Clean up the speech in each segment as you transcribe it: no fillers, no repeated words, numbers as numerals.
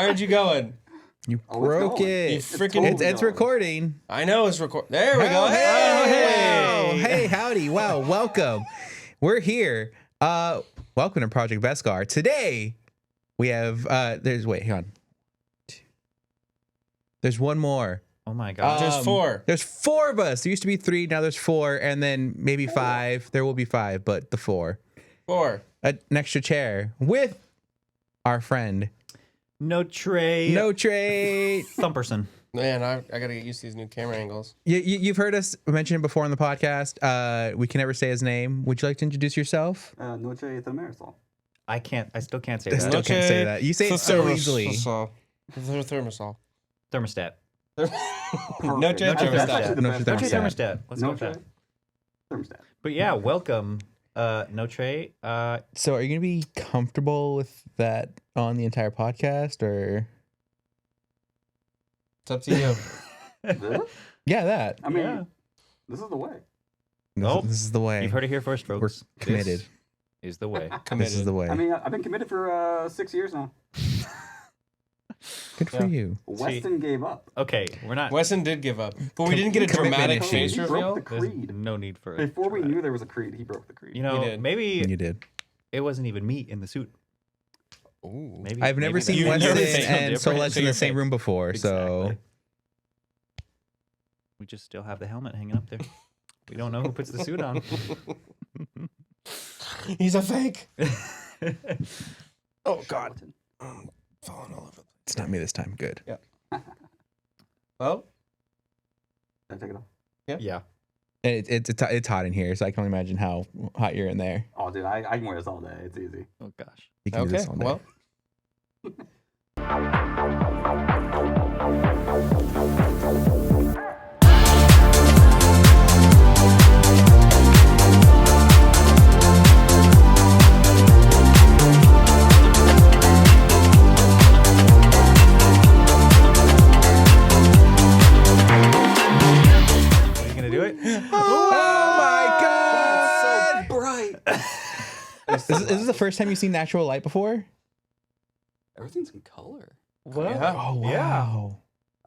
Aren't you going? You broke it. You freaking It's recording. I know it's recording. There we go. Hey, howdy. Wow, welcome. We're here. Welcome to Project Beskar. Today we have hang on. There's one more. Oh my god. There's four. There's four of us. There used to be three, now there's four, and then maybe five. There will be five, but the four. An extra chair with our friend. No tray. Thumperson. Man, I gotta get used to these new camera angles. You've heard us mention it before on the podcast. We can never say his name. Would you like to introduce yourself? Noche the Marisol. I still can't say I that. still can't say that. You say it so easily. Thermosol. Thermostat. No thermostat. Noche thermostat. Let's go with that. Thermostat. But yeah, welcome. No tray. So are you gonna be comfortable with that on the entire podcast, or It's up to you. This? yeah, that? I mean, Yeah. this is the way. Nope. This is the way. You've heard it here first, folks. We're committed. This is the way. This is the way. I mean, I've been committed for 6 years now. Good for you. Westin gave up. Okay, we're not. Westin did give up, but we didn't get a Commitment dramatic issue. face He reveal. broke the There's creed. no need for it. Before we knew there was a creed, he broke the creed. You know, did. maybe You did. it wasn't even me in the suit. Ooh. Maybe I've never maybe seen that's- You're Westin fake. and Different. Celeste So in you're the same fake. room before, so Exactly. We just still have the helmet hanging up there. We don't know who puts the suit on. He's a fake. oh, God. Falling all over. it's not me this time. Good. Well, Did I take it off? Yeah. And it's hot in here, so I can only imagine how hot you're in there. Oh, dude, I can wear this all day. It's easy. Oh gosh. You can do okay. this all day. Well, Are you gonna do it? Oh my god! So bright. Is this the first time you've seen natural light before? Everything's in color. Well, Yeah. Oh wow! Yeah.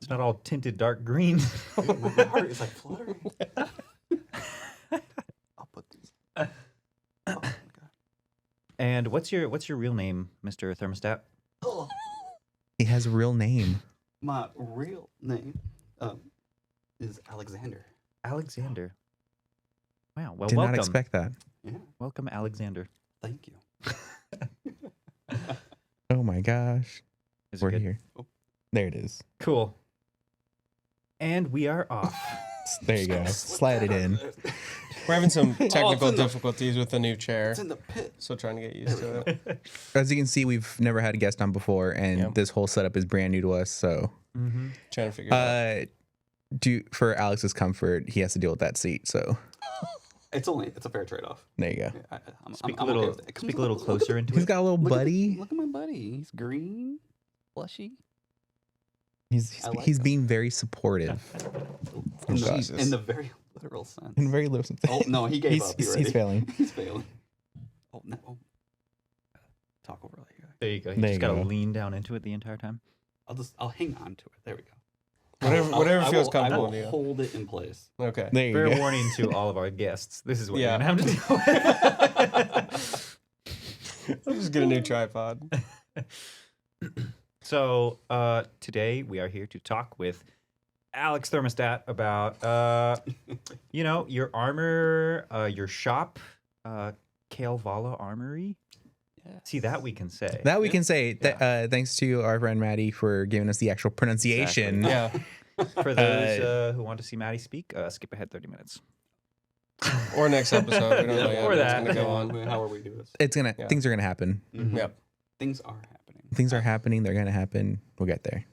It's not all tinted dark green. Dude, my heart is like fluttering. I'll put these. Oh, my God. And what's your real name, Mr. Thermostat? Oh, He has a real name. my real name is Alexander. Alexander. Wow. Well, Did welcome. not expect that. Yeah, Welcome, Alexander. thank you. Oh my gosh! Is it We're good? here. Oh. There it is. Cool. And we are off. There you go. Slide it in. we're having some technical in the- difficulties with the new chair, It's in the pit. so trying to get used to it. As you can see, we've never had a guest on before, and Yeah. this whole setup is brand new to us. So, Mm-hmm. Trying to figure it out. for Alex's comfort, he has to deal with that seat. So, It's a fair trade-off. there you go. Yeah, I'm Speak I'm a little. okay with it. It comes Speak a with- little look at- closer into He's it. got a little look at- buddy. Look at my buddy. He's green, blushy. He's I like he's him. being very supportive In the, Jesus. in the very literal sense. in very little. Oh no, he gave up. He's failing. He's failing. Oh no. Oh. Talk over like that. There you go. You There just you gotta go. lean down into it the entire time. I'll hang on to it. There we go. Whatever feels I comfortable will to you. hold it in place. Okay. There you Fair go. warning to all of our guests. This is what Yeah. you're gonna have to deal with. I'll just get a new tripod. So today we are here to talk with Alex Thermostat about your armor, your shop, Kalevala Armory. Yeah. See, that we can say. That we can say. Thanks to our friend Maddie for giving us the actual pronunciation. Yeah. For those who want to see Maddie speak, skip ahead 30 minutes. Or next episode. We don't know yet Or what it's that. gonna go on. However we do this. It's gonna. Yeah. Things are gonna happen. Mhm. Yep. Things are happening. Things are happening. They're gonna happen. We'll get there.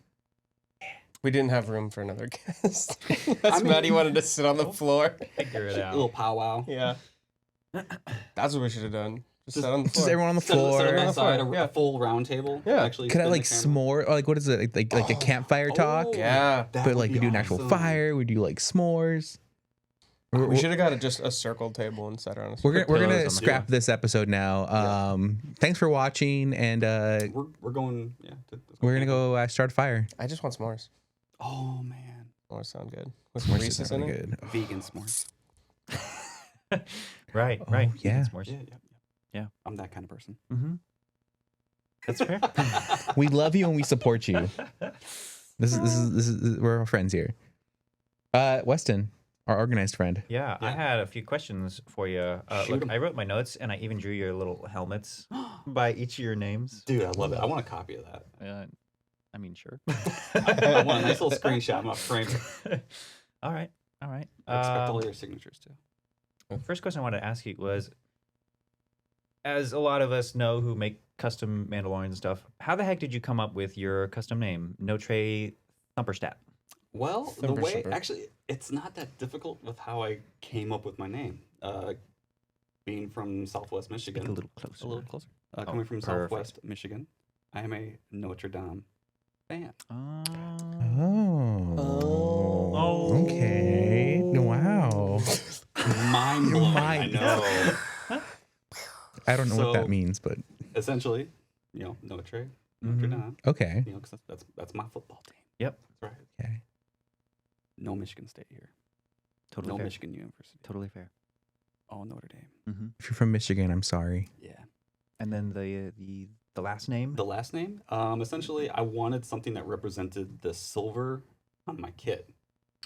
We didn't have room for another guest. That's Maddie wanted to sit on the floor. Figure it A little out. powwow. Yeah. That's what we should have done. Just sit on the Just floor. everyone on the Set floor. it on the aside, floor, yeah. a full round table. Yeah. Actually, Could I spin like the camera. s'more? Like what is it? Like a campfire talk? Oh, Yeah. that But would like be we do an actual awesome. fire. We do like s'mores. We should have got just a circle table and set her on a We're pillows on gonna the scrap this episode now. Thanks for watching, and We're going. Yeah. we're gonna go start a fire. I just want s'mores. Oh man. S'mores sound good. With some S'mores Reese's is in really it. good. Vegan s'mores. Right. Oh, Right. yeah. S'mores. Yeah. I'm that kind of person. Mm-hmm. That's fair. We love you and we support you. This is we're all friends here. Weston, our organized friend. Yeah, I Yeah. had a few questions for you. Shoot Look, 'em. I wrote my notes and I even drew your little helmets by each of your names. Dude, I love it. I want a copy of that. I mean, sure. I want a nice little screenshot. I'm gonna frame it. All right. All right. I expect all your signatures too. First question I wanted to ask you was, as a lot of us know who make custom Mandalorian and stuff, how the heck did you come up with your custom name, Notre Thumperstat? Well, the Thumper way shipper. actually, it's not that difficult with how I came up with my name. Being from Southwest Michigan, Speak a little closer. a little closer. Coming from perfect. Southwest Michigan, I am a Notre Dame fan. Oh. Okay. Wow. Mind blowing. I mind- know. I don't know what that So- means, but Essentially, Notre Mhm. Dame. okay. Because that's my football team. Yep. That's right. Okay. No Michigan State here. Totally No fair. Michigan University. Totally fair. Oh, Notre Dame. Mm-hmm. If you're from Michigan, I'm sorry. Yeah. And then the last name. The last name, essentially, I wanted something that represented the silver on my kit.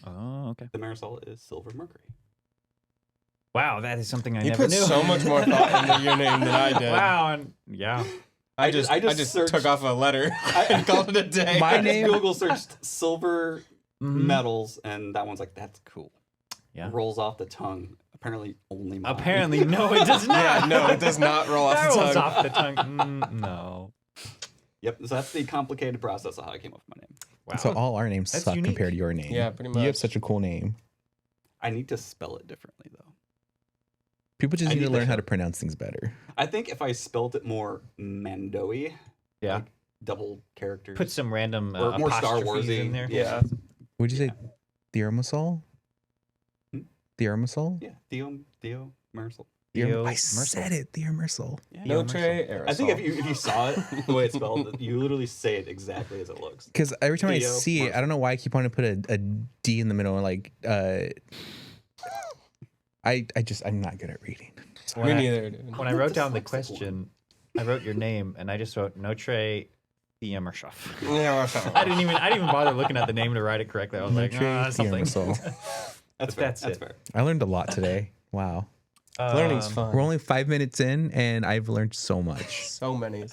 Oh, okay. The Marisol is Silver Mercury. Wow, that is something I You never put knew. so much more thought into your name than I did. Wow, and yeah. I I just just searched- took off a letter and called it a day. My I just name- Google searched silver Mhm. metals, and that one's like, that's cool. Yeah. Rolls off the tongue. Apparently, only mine. Apparently, no, it does not. Yeah, no, it does not roll off That the rolls tongue. off the tongue. No. Yep. So that's the complicated process of how I came up with my name. Wow. So all our names That's suck unique. compared to your name. Yeah, pretty You have much. such a cool name. I need to spell it differently, though. People just I need to need to learn how show- to pronounce things better. I think if I spelled it more Mando-y, yeah. like double characters. Put some random or more Star apostrophes Warsy in there. Yeah. Would you say Theormasol? Hmm? Theormasol? Yeah. Theo Marisol. Theo I Merzel. said it, Theormasol. Yeah. Theo Notre Merzel. aerosol. I think if you saw it the way it's spelled, you literally say it exactly as it looks. Because every time I Theo see it, I Merzel. don't know why I keep wanting to put a D in the middle. Like, I'm not good at reading. Me neither, dude. When I wrote down the Dyslexic question, I wrote your name and I just wrote Notre Thiemershoff. Yeah, I didn't even bother looking at the name to write it correctly. I was like, Notre something. Theormasol. That's fair. That's That's it. fair. I learned a lot today. Wow. Learning's Um, fun. We're only 5 minutes in, and I've learned so much. So many.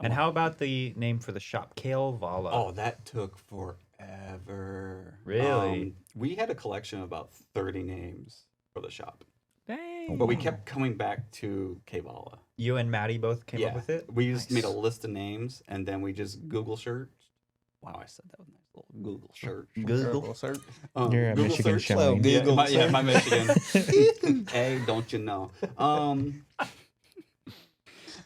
And how about the name for the shop, Kale Vala? Oh, that took forever. Really? We had a collection of about 30 names for the shop, dang! but we kept coming back to Kavala. You and Maddie both came up with it. We just made a Nice. list of names, and then we just Google searched. Wow, I said that with a nice little Google search. Google. Search. You're a Google Michigan search. showing. Yeah, Google my search. Michigan. Hey, don't you know?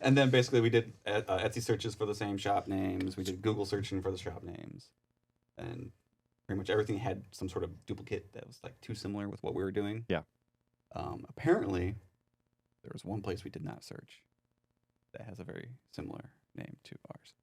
And then basically we did Etsy searches for the same shop names. We did Google searching for the shop names, and pretty much everything had some sort of duplicate that was like too similar with what we were doing. Yeah. Apparently, there was one place we did not search that has a very similar name to ours.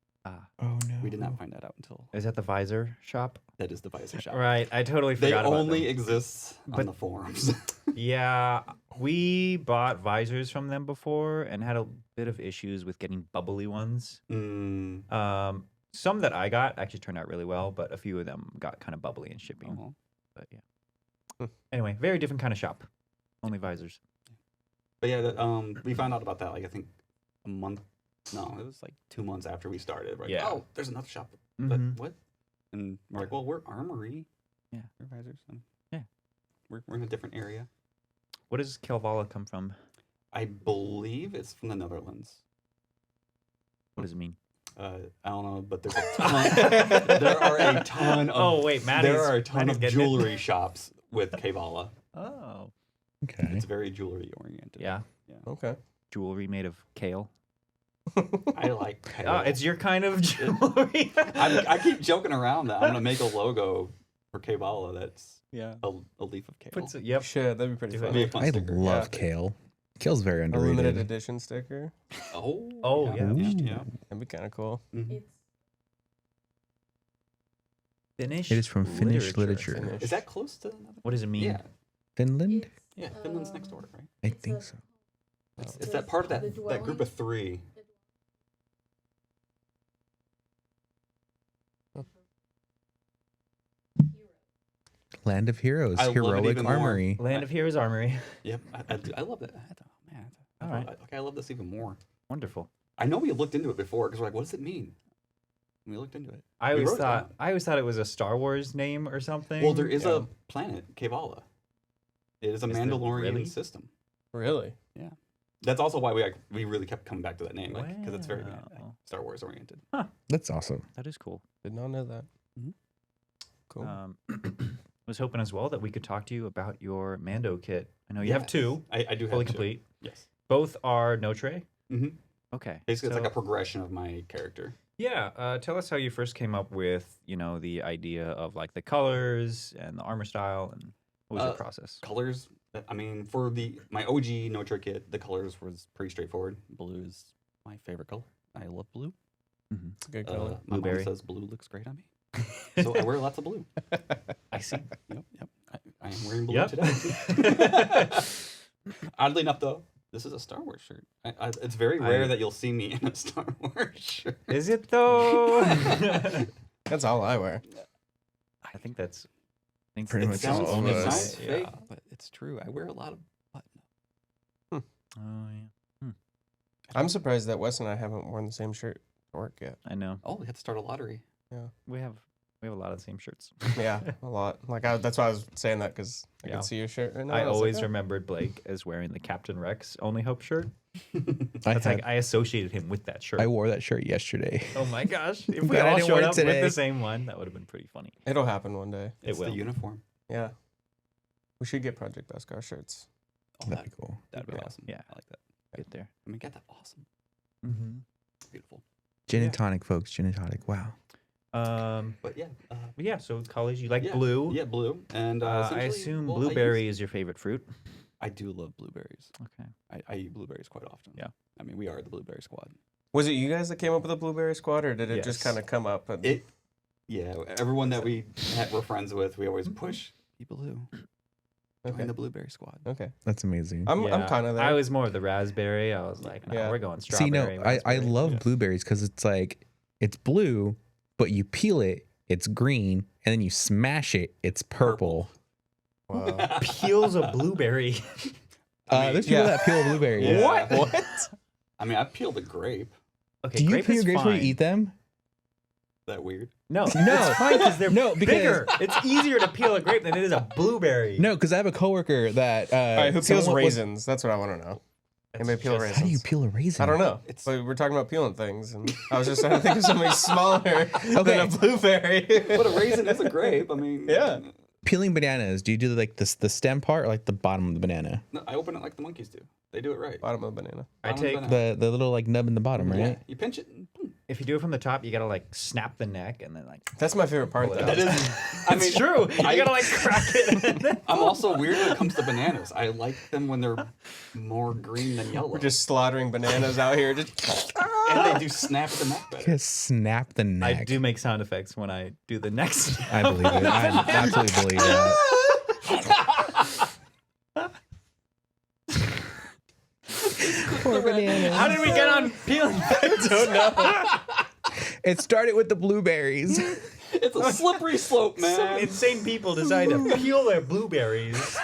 Oh, no. We did not find that out until Is that the visor shop? that is the Visor shop. Right. I totally They forgot about only them. exist on But- the forums. Yeah, we bought visors from them before and had a bit of issues with getting bubbly ones. Mm, Some that I got actually turned out really well, but a few of them got kind of bubbly in shipping. oh. But yeah. Hmm. Anyway, very different kind of shop. Only visors. But yeah, that, we found out about that like I think a month. No, it was like 2 months after we started. Right? Yeah. Oh, there's another shop. Mhm. But what? And we're like, well, we're Armory. Yeah. We're visors. And Yeah. We're in a different area. What does Kelvala come from? I believe it's from the Netherlands. What does it mean? I don't know, but there's a ton. There are a ton of. Oh wait, Maddie's. there are a ton Maddie's of getting it. jewelry shops with Kavala. Oh. Okay. It's very jewelry oriented. Yeah. Okay. Jewelry made of kale. I like. Oh, Kale. it's your kind of jewelry. I keep joking around that I'm gonna make a logo for Kavala that's Yeah. a leaf of kale. Yep. Should that'd be pretty Do it. fun. Be a fun I sticker. love Yeah. kale. Kale's very A underrated. limited edition sticker. Oh, yeah. yeah. That'd be kind of cool. Mhm. It's Finnish. It is from Finnish literature. Finnish. Is that close to another? What does it mean? Yeah, Finland? it's, yeah. Finland's next door, right? I it's think a- so. It's that part of the that group dwelling. of three. Land of Heroes, I love it Heroic even more. Armory. Land of Heroes Armory. Yep, I love that. Man, All right. Okay, I love this even more. Wonderful. I know we looked into it before because we're like, what does it mean? And we looked into it. I We always wrote it thought down. it was a Star Wars name or something. Well, there is Yeah. a planet, Kavala. It is a Is there Mandalorian really? system. Really? That's also why we really kept coming back to that name, like because it's very Wow. Star Wars oriented. That's awesome. That is cool. Did not know that. Mhm. Cool. Was hoping as well that we could talk to you about your Mando kit. I know you have Yes. two, I do have fully two. complete. Yes. Both are no tray. hmm Okay. Basically, it's so- like a progression of my character. Yeah, tell us how you first came up with, the idea of like the colors and the armor style, and what was your process? Colors. I mean, for my OG No Trick kit, the colors was pretty straightforward. Blue is my favorite color. I love blue. It's a good color. My mom Blueberry. says blue looks great on me, so I wear lots of blue. I see. Yep. I am wearing blue Yep. today. Oddly enough, though, this is a Star Wars shirt. It's very rare that you'll see me in a Star Wars shirt. Is it though? That's all I wear. I think that's. Pretty It much sounds, all of it us. sounds fake, but it's true. I wear a lot of button. Oh yeah, I'm surprised that Wes and I haven't worn the same shirt to work yet. I know. Oh, we had to start a lottery. We have a lot of the same shirts. Yeah, a lot. Like that's why I was saying that because I Yeah. could see your shirt right now. I was always like, oh. remembered Blake as wearing the Captain Rex Only Hope shirt. I That's had, like I associated him with that shirt. I wore that shirt yesterday. Oh my gosh! If we But I all didn't showed wear it up with today. the same one, that would have been pretty funny. It'll happen one day. It It's the will. uniform. Yeah. We should get Project Beskar shirts. Oh, That'd be cool. that'd be Yeah. awesome. Yeah. I like that. Get there. I mean, get that awesome. Mm-hmm. Beautiful. Gin Yeah. and tonic, folks. Gin and tonic. Wow. But yeah. But yeah. So colors, you like yeah, blue. Yeah, blue. And I essentially, assume well, blueberry is your favorite fruit. I do love blueberries. Okay. I eat blueberries quite often. Yeah. I mean, we are the blueberry squad. Was it you guys that came up with the Blueberry Squad, or did it Yes. just kind of come up? And Yeah, everyone that we're friends with, we always push. Be blue. Join Okay. the blueberry squad. Okay. That's amazing. I'm Yeah, kind of there. I was more of the raspberry. I was like, no, Yeah. we're going See, no, strawberry. I raspberry. love Yeah. blueberries because it's like, it's blue, but you peel it, it's green, and then you smash it, it's purple. Wow. Peels a blueberry. I mean, There's people yeah. that peel blueberries. Yeah. What? I mean, I peeled a grape. Okay, Do you grape peel your is grapes fine. when you eat them? That weird. No, No. it's fine because they're No, because- bigger. It's easier to peel a grape than it is a blueberry. No, because I have a coworker that. All right, who someone peels was- raisins? That's what I want to know. That's Anybody peel just- raisins? How do you peel a raisin? I don't know. It's- But we're talking about peeling things, and I was just trying to think of something smaller than Okay. a blueberry. But a raisin is a grape. I mean, Yeah. Peeling bananas, do you do like the stem part or like the bottom of the banana? No, I open it like the monkeys do. They do it right. Bottom of a banana. I Bottom take banana. The little like nub in the bottom, Yeah, right? you pinch it. And boom. if you do it from the top, you gotta like snap the neck and then like. That's my favorite part, Pull though. it out. That is. I mean, It's true. I- You gotta like crack it. And then I'm also weird when it comes to bananas. I like them when they're more green than yellow. We're just slaughtering bananas out here. Just and they do snap the neck better. Just snap the neck. I do make sound effects when I do the next. I believe it. I absolutely believe that. Poor banana. How did we get on peeling? I don't know. It started with the blueberries. It's a slippery slope, man. Some insane people decide to peel their blueberries.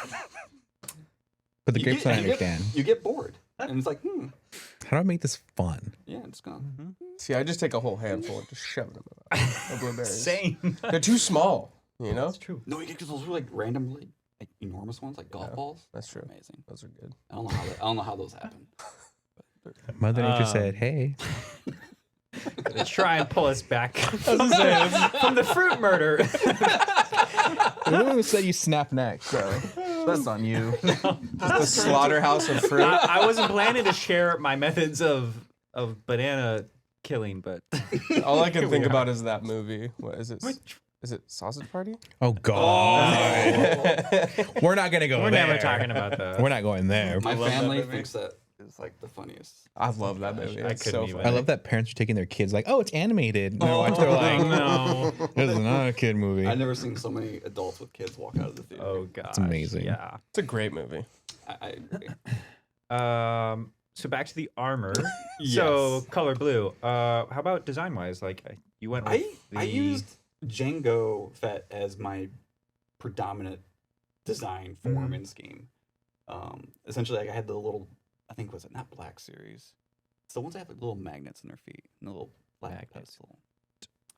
But the You grapes, get- I you get- understand. You get bored, and it's like, How do I make this fun? yeah, I'm just gonna. see, I just take a whole handful and just shove it in my mouth. The blueberries. Same. They're too small. You know. That's true. No, you get those like randomly, like enormous ones, like golf balls. That's true. Amazing. Those are good. I don't know how those happen. But they're- Mother Nature said, "Hey, To try and pull us back from the fruit murder. who said you snap neck?" So that's on you. Just the slaughterhouse of fruit. I wasn't planning to share my methods of banana killing, but All I can Here we think are. about is that movie. What is it? Is it Sausage Party? Oh God. We're not gonna go We're there. never talking about that. We're not going there. My love that family movie. thinks that is like the funniest. I love that movie. I It's couldn't so even. funny. I love that parents are taking their kids like, oh, it's animated. And they're watching, they're like, no. this is not a kid movie. I've never seen so many adults with kids walk out of the theater. Oh god. It's amazing. Yeah. It's a great movie. I agree. So back to the armor. So Yes. color blue. How about design wise? Like you went with I used Django Fett as my predominant design form and scheme. Essentially, like, I had the little, I think was it not Black Series? It's the ones that have like little magnets in their feet and the little black Magnets. pedestal.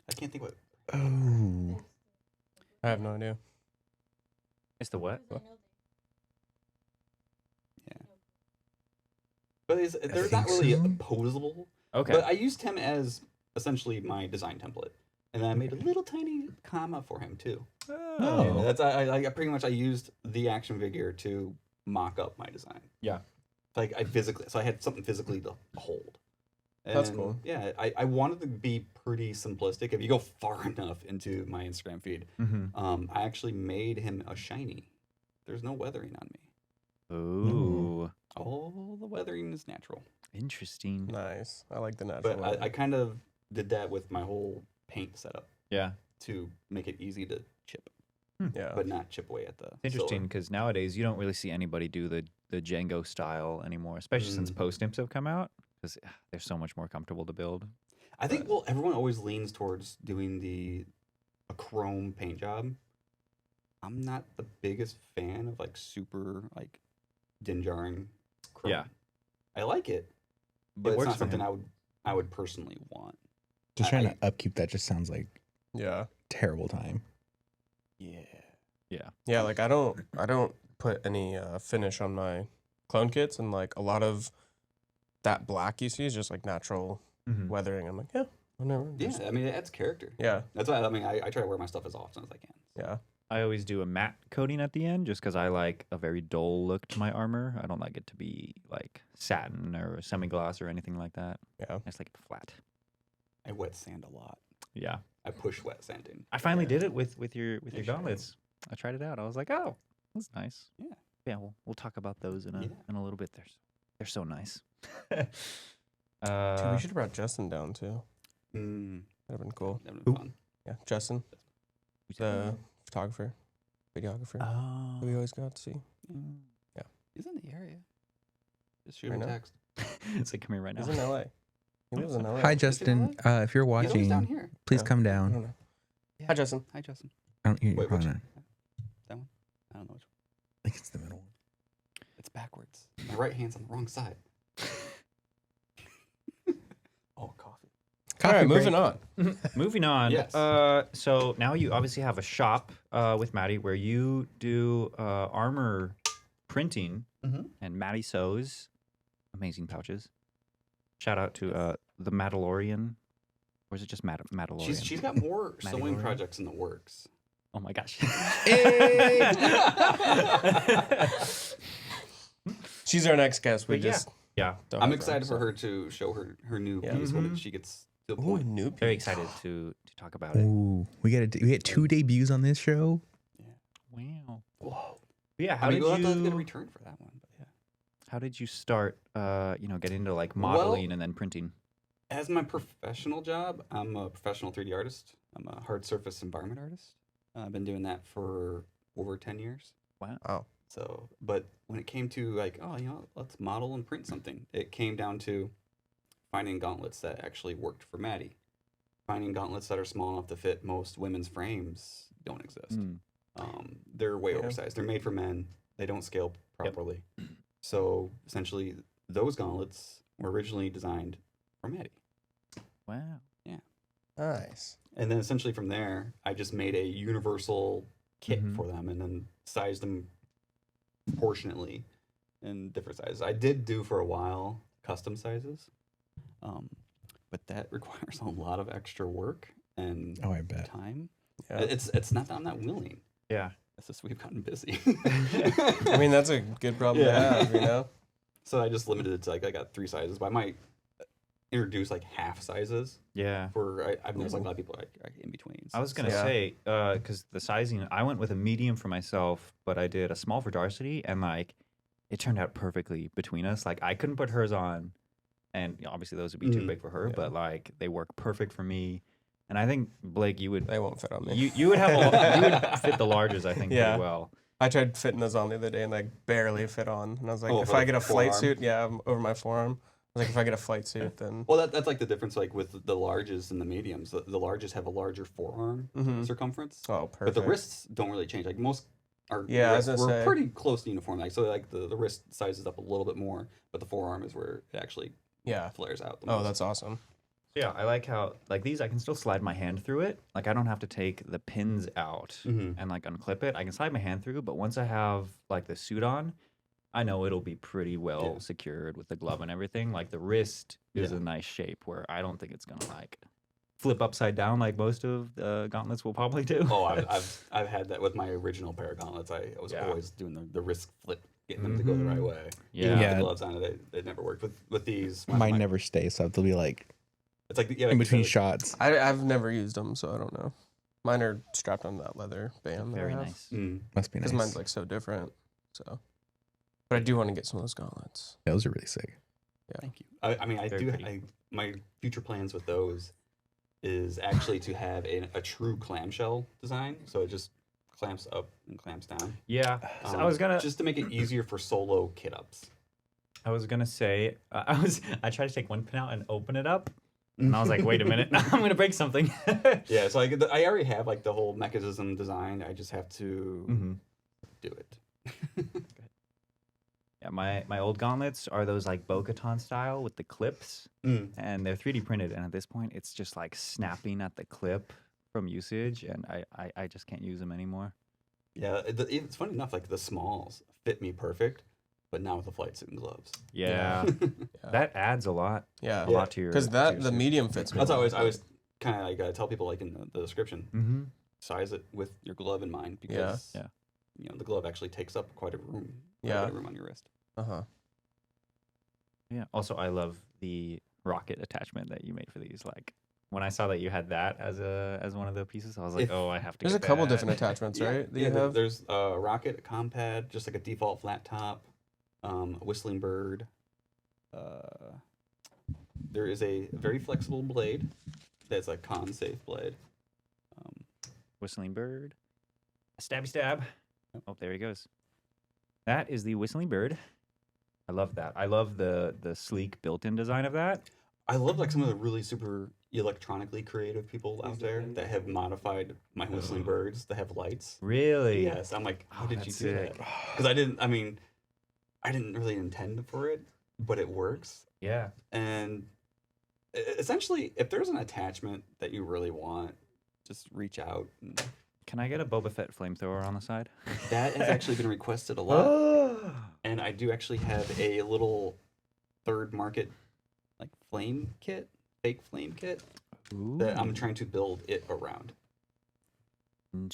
I can't think what. Oh. I have no idea. It's the what? But they're think not really so. opposable. Okay. But I used him as essentially my design template, and then I made a little tiny comma for him too. Oh. And that's I pretty much I used the action figure to mock up my design. Yeah. Like I had something physically to hold. That's And, cool. Yeah, I wanted to be pretty simplistic. If you go far enough into my Instagram feed, I actually made him a shiny. There's no weathering on me. Ooh. All the weathering is natural. Interesting. Nice. I like the natural. But I kind of did that with my whole paint setup Yeah. to make it easy to chip, yeah. but not chip away at the. It's interesting silver. because nowadays you don't really see anybody do the Django style anymore, especially since post imps have come out. Because they're so much more comfortable to build. I think everyone always leans towards doing a chrome paint job. I'm not the biggest fan of like super like dinjaring chrome. Yeah. I like it, but it's works not for something him. I would personally want. Just trying to upkeep that just sounds like Yeah. terrible time. Yeah. Yeah, like I don't put any finish on my clone kits, and like a lot of that black you see is just like natural weathering. I'm like, yeah, whatever. Yeah, I mean it adds character. Yeah. That's why I mean I try to wear my stuff as often as I can. Yeah. I always do a matte coating at the end just because I like a very dull look to my armor. I don't like it to be like satin or semi-gloss or anything like that. Yeah. I just like it flat. I wet sand a lot. Yeah. I push wet sanding. I finally did it with your sure. gauntlets. I tried it out. I was like, oh, that's nice. Yeah. Yeah, we'll talk about those in a little bit. They're so nice. Dude, we should have brought Justin down too. Mm, That'd have been cool. that would be fun. Yeah, Justin, the photographer, videographer Oh. that we always got to see. Yeah. He's in the area. Just shoot I him a know. text. It's like, come here right now. He's in LA. He lives in LA. Hi, Justin. If you're He's always down watching, here. please Yeah. come I down. don't know. Hi, Justin. Hi, Justin. I don't, you're Wait, probably which- not. That one? I don't know which one. I think it's the middle one. It's backwards. My right hand's on the wrong side. Oh, coffee. All right, Coffee moving break. on. Moving on. Yes. So now you obviously have a shop with Maddie where you do armor printing, and Maddie sews amazing pouches. Shout out to the Mandalorian, or is it just Mandalorian? She's got more sewing Mandalorian. projects in the works. Oh my gosh. She's our next guest. We But yeah. just Yeah. don't I'm have excited so- for her to show her new Yeah. piece when she gets to the Ooh, point. new Very piece. excited to talk about it. Ooh, we get 2 debuts on this show. Wow. Whoa. Yeah. I mean, we'll have to get a return for that one. But yeah. How did you start? Get into like modeling and then printing. As my professional job, I'm a professional 3D artist. I'm a hard surface environment artist. I've been doing that for over 10 years. Wow. Oh, So, but when it came to like, let's model and print something, it came down to finding gauntlets that actually worked for Maddie. Finding gauntlets that are small enough to fit most women's frames don't exist. Mm. They're way Yeah. oversized. They're made for men. They don't scale properly. So essentially, those gauntlets were originally designed for Maddie. Wow. nice. And then essentially from there, I just made a universal kit Mhm. for them and then sized them proportionately in different sizes. I did do for a while custom sizes, but that requires a lot of extra work and Oh, I bet. time. Yeah. It's not that I'm not willing. Yeah. It's just we've gotten busy. I mean, that's a good problem to Yeah. have, you know? So I just limited it to like I got 3 sizes, but I might introduce like half sizes Yeah. for I've noticed like a lot of people are like in between. dimensions. I was gonna say, because the sizing, I went with a medium for myself, but I did a small for Darcy, and like, it turned out perfectly between us. Like, I couldn't put hers on, and obviously those would be too big for her, but like, they work perfect for me. And I think Blake, you would. They won't fit on me. You would have you would fit the larges, I think, pretty well. I tried fitting those on the other day and like barely fit on. And I was like, if for I the get a flight forearm? suit, over my forearm. I was like, if I get a flight suit, then Well, that's like the difference, like with the larges and the mediums. The larges have a larger forearm circumference, oh, perfect. but the wrists don't really change. Like most are, Yeah, I was wrists gonna were say. pretty close to uniform. Like so, like the wrist sizes up a little bit more, but the forearm is where it actually Yeah. flares out. The Oh, most. that's awesome. Yeah, I like how like these I can still slide my hand through it. Like I don't have to take the pins out and like unclip it. I can slide my hand through, but once I have like the suit on, I know it'll be pretty well secured with the glove and everything. Like the wrist is a nice shape where I don't think it's gonna like flip upside down like most of the gauntlets will probably do. Oh, I've had that with my original pair of gauntlets. I was always doing the wrist flip, getting them to go the right way. Even with Yeah. the gloves on it, it never worked. With these, Mine never stays, so they'll be like It's like in between shots. I've never used them, so I don't know. Mine are strapped on that leather band. Very nice. Must be nice. Because mine's like so different. So, but I do want to get some of those gauntlets. Those are really sick. Thank you. I mean, I Very do. pretty. My future plans with those is actually to have a true clamshell design. So it just clamps up and clamps down. Yeah, so I was gonna just to make it easier for solo kit ups. say I tried to take one pin out and open it up, and I was like, wait a minute, I'm gonna break something. Yeah, so I already have like the whole mechanism designed. I just have to do it. Yeah, my old gauntlets are those like Bo-Katan style with the clips, and they're 3D printed. And at this point, it's just like snapping at the clip from usage, and I just can't use them anymore. Yeah, it's funny enough. Like the smalls fit me perfect, but now with the flight suit and gloves. Yeah, that adds a lot. Yeah. A lot to your. Because to that your the suit. medium fits me. That's always I always kind of like tell people like in the description, size it with your glove in mind because Yeah. you know the glove actually takes up quite a room. Yeah. Quite a bit of room on your wrist. Yeah. Also, I love the rocket attachment that you made for these. Like when I saw that you had that as one of the pieces, I was like, oh, I have to. There's a get couple that. different attachments, right? That you have. There's a rocket, a compad, just like a default flat top, a whistling bird. There is a very flexible blade that's a con-safe blade. Whistling bird. Stabby stab. Oh, there he goes. That is the whistling bird. I love that. I love the sleek built-in design of that. I love like some of the really super electronically creative people out there that have modified my whistling birds that have lights. Really? Yes, I'm like, how did you that's do sick. that? Because I didn't really intend for it, but it works. Yeah. And essentially, if there's an attachment that you really want, just reach out. And Can I get a Boba Fett flamethrower on the side? that has actually been requested a lot. And I do actually have a little third market like flame kit, fake flame kit that I'm trying to build it around.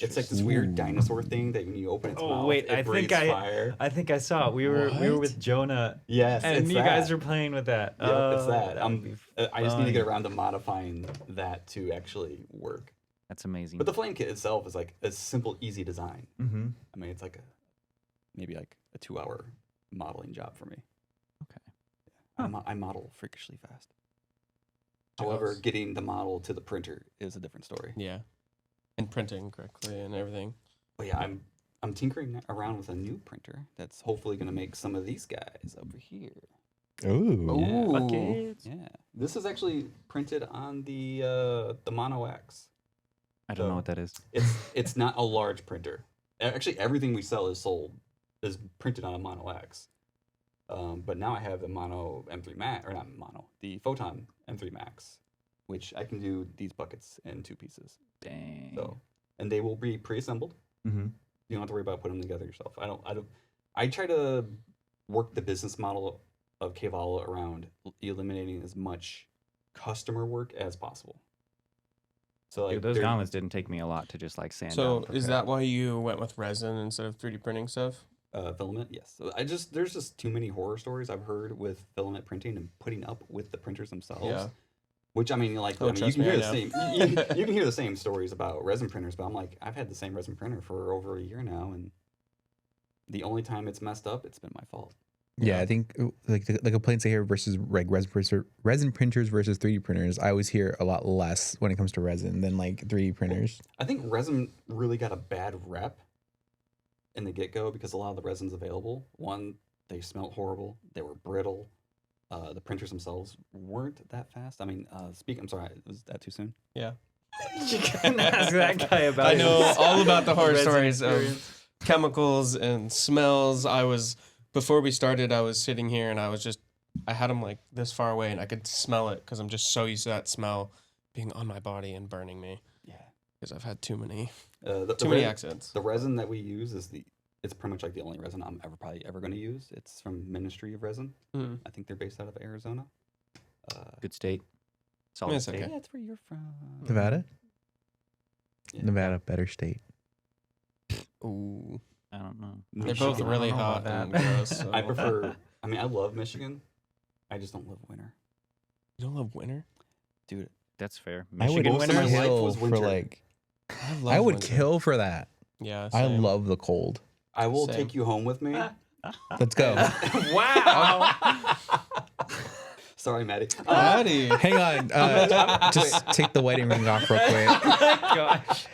It's like this weird dinosaur thing that when you open its mouth, wait, it breathes fire. I think I saw it. We were with Jonah. Yes, and it's you that. guys are playing with that. Yep, it's that. would be I just need to fun. get around to modifying that to actually work. That's amazing. But the flame kit itself is like a simple, easy design. Mm-hmm. I mean, it's like maybe like a 2-hour modeling job for me. Okay. I model freakishly fast. However, getting the model to the printer is a different story. Yeah. And printing correctly and everything. But yeah, I'm tinkering around with a new printer that's hopefully going to make some of these guys over here. Ooh. Buckets. Yeah, this is actually printed on the Mono X. I don't know what that is. It's not a large printer. Actually, everything we sell is printed on a Mono X. But now I have the Mono M3 Max, or not Mono, the Photon M3 Max, which I can do these buckets in 2 pieces. Dang. So, and they will be pre-assembled. Mm-hmm. You don't have to worry about putting them together yourself. I try to work the business model of Kvala around eliminating as much customer work as possible. So like Dude, those gauntlets didn't take me a lot to just like sand So down. is that why you went with resin instead of 3D printing stuff? filament, yes. So there's just too many horror stories I've heard with filament printing and putting up with the printers themselves. Yeah. Which I mean, like, Oh, you trust can me, hear I the know. same. You can hear the same stories about resin printers, but I'm like, I've had the same resin printer for over a year now, and the only time it's messed up, it's been my fault. Yeah, I think like the complaints I hear versus like resin printers versus 3D printers, I always hear a lot less when it comes to resin than like 3D printers. I think resin really got a bad rep in the get-go because a lot of the resins available, one, they smelled horrible, they were brittle. The printers themselves weren't that fast. I mean, I'm sorry, was that too soon? Yeah. You can ask that guy about I know his all about the horror resin stories experience. of chemicals and smells. Before we started, I was sitting here and I had them like this far away and I could smell it because I'm just so used to that smell being on my body and burning me. Yeah. Because I've had too many Too many accidents. The resin that we use it's pretty much like the only resin I'm probably ever going to use. It's from Ministry of Resin. Mm. I think they're based out of Arizona. Good state. Solid It's state. okay. Yeah, that's where you're from. Nevada? Yeah. Nevada, better state. Ooh. I don't know. They're Michigan. both really I don't know hot about and that. gross. So. I prefer. I mean, I love Michigan. I just don't love winter, You don't love winter? dude. That's fair. I would Michigan most of my winter. life kill was for winter. like. love I would winter. kill for that. Yeah. I same. love the cold. I will Same. take you home with me. Let's go. Wow. Sorry, Maddie. Maddie. Hang on. Just take the wedding ring off real quick. Gosh.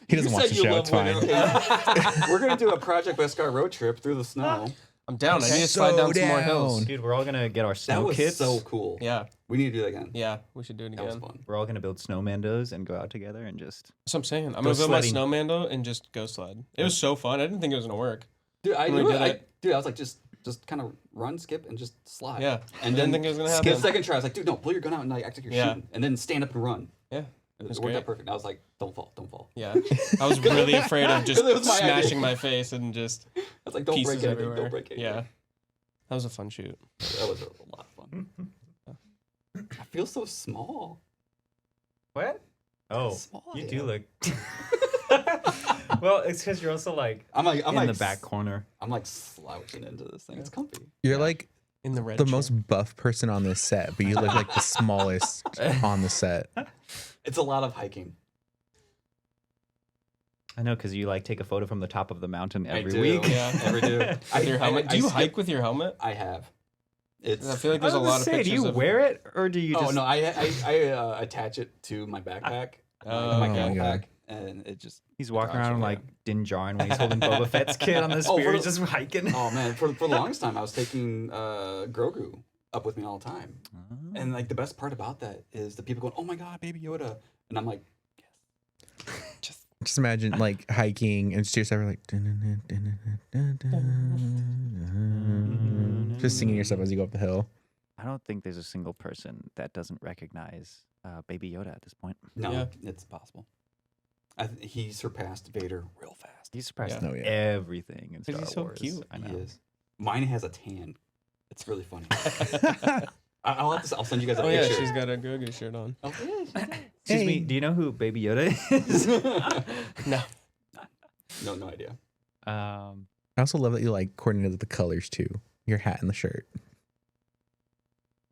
He doesn't You watch said the you show. love It's fine. winter, okay? We're gonna do a Project Beskar road trip through the snow. I'm down. I Okay. need to slide down some more So hills. down. Dude, we're all gonna get our That snow was kits. so cool. Yeah. We need to do that again. Yeah. We should do it That was again. fun. We're all gonna build snowmandos and go out together and just. That's what I'm saying. I'm Go going to build my sledding. snowmando and just go sled. It was so fun. I didn't think it was going to work. Dude, I When we knew did it. it. Dude, I was like, just kind of run, skip, and just slide. Yeah. And I didn't then think it was going to skip happen. second try. I was like, dude, no, pull your gun out and like act like you're Yeah. shooting, and then stand up and run. Yeah. It was worked out great. perfect. I was like, don't fall, don't fall. Yeah. I was really afraid of just It was my idea. smashing my face and just I was like, don't pieces break anything. everywhere. Don't break anything. Yeah. That was a fun shoot. That was a lot of fun. I feel so small. What? Oh, Small you I do am. look. Well, it's because you're also like I'm in like the back corner. I'm like slouching into this thing. It's comfy. You're like In the red the chair. most buff person on this set, but you look like the smallest on the set. It's a lot of hiking. I know, because you like take a photo from the top of the mountain I every do. week. Yeah. Every do. With your helmet. Do you skip- hike with your helmet? I have. It's. I feel like I was there's a gonna lot of say, pictures do you of wear it or do you Oh just? no! I attach it to my backpack, Oh, my okay. camel God. pack, and it just. He's walking Gotcha, around yeah. like Din Djarin when he's holding Boba Fett's kid on the spear. for He's the- just hiking. Oh man! For the longest time, I was taking Grogu up with me all the time, and like the best part about that is the people going, "Oh my God, Baby Yoda," and I'm like, Just imagine like hiking and just yourself like just singing yourself as you go up the hill. I don't think there's a single person that doesn't recognize Baby Yoda at this point. "No, Yeah. it's possible." He surpassed Vader real fast. He's surprised Yeah. Oh, yeah. everything in Star He's so Wars. cute. I know. He is. Mine has a tan. It's really funny. I'll send you guys a Oh yeah, picture. she's got a Grogu shirt on. Oh, yeah, Excuse me, Hey. do you know who Baby Yoda is? No. no idea. I also love that you like coordinated the colors too. Your hat and the shirt.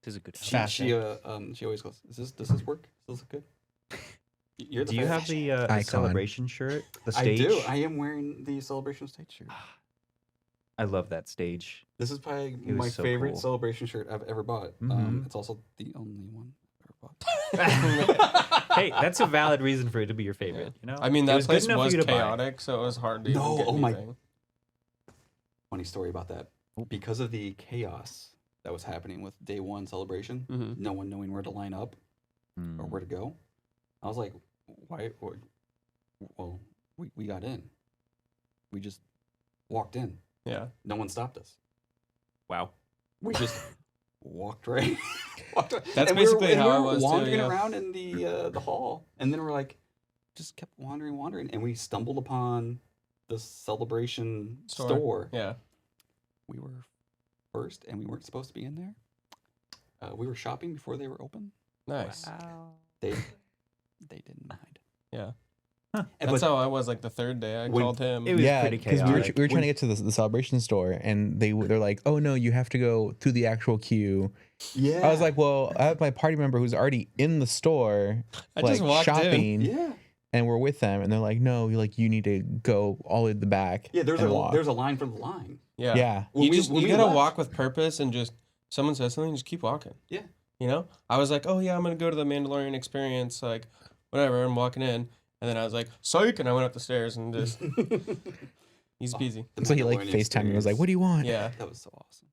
This is a good. She Fashion. she always goes, does this work? Does this look good? You're the Do you have fashion- the Icon. celebration shirt? The I stage? do. I am wearing the celebration stage shirt. I love that stage. This is probably It was my so favorite cool. celebration shirt I've ever bought. Mhm. It's also the only one I've ever bought. Hey, that's a valid reason for it to be your favorite. You know, I mean, It that was good place enough for was you to buy. chaotic, so it was hard to even No, get oh my- anything. Funny story about that. Because of the chaos that was happening with day one celebration, Mm-hmm. no one knowing where to line up or Mm. where to go, I was like, why? Well, we got in. We just walked in. Yeah. No one stopped us. Wow. We just walked right. walked right. That's And basically and how we I were was too, wandering yeah. around in the hall, and then we're like, just kept wandering, and we stumbled upon the celebration store. Yeah. We were first, and we weren't supposed to be in there. We were shopping before they were open. Nice. Wow. They didn't mind. Yeah. That's how I was like the third day. I when- called him. It was pretty because chaotic. we were trying to get to the celebration store, and they're like, "Oh no, you have to go through the actual queue." Yeah. I was like, "Well, I have my party member who's already in the store, I like just walked shopping, yeah. and we're with them." And they're like, "No, you need to go all the way to the back." Yeah, there's and a walk." there's a line for the line. Yeah. Yeah. When You we gotta left- walk with purpose and just someone says something, just keep walking. Yeah. You know? I was like, oh yeah, I'm gonna go to the Mandalorian experience, like whatever, I'm walking in. And then I was like, psych, and I went up the stairs and just easy peasy. So he like FaceTimed me and was like, "What do you want?" Yeah. That was so awesome.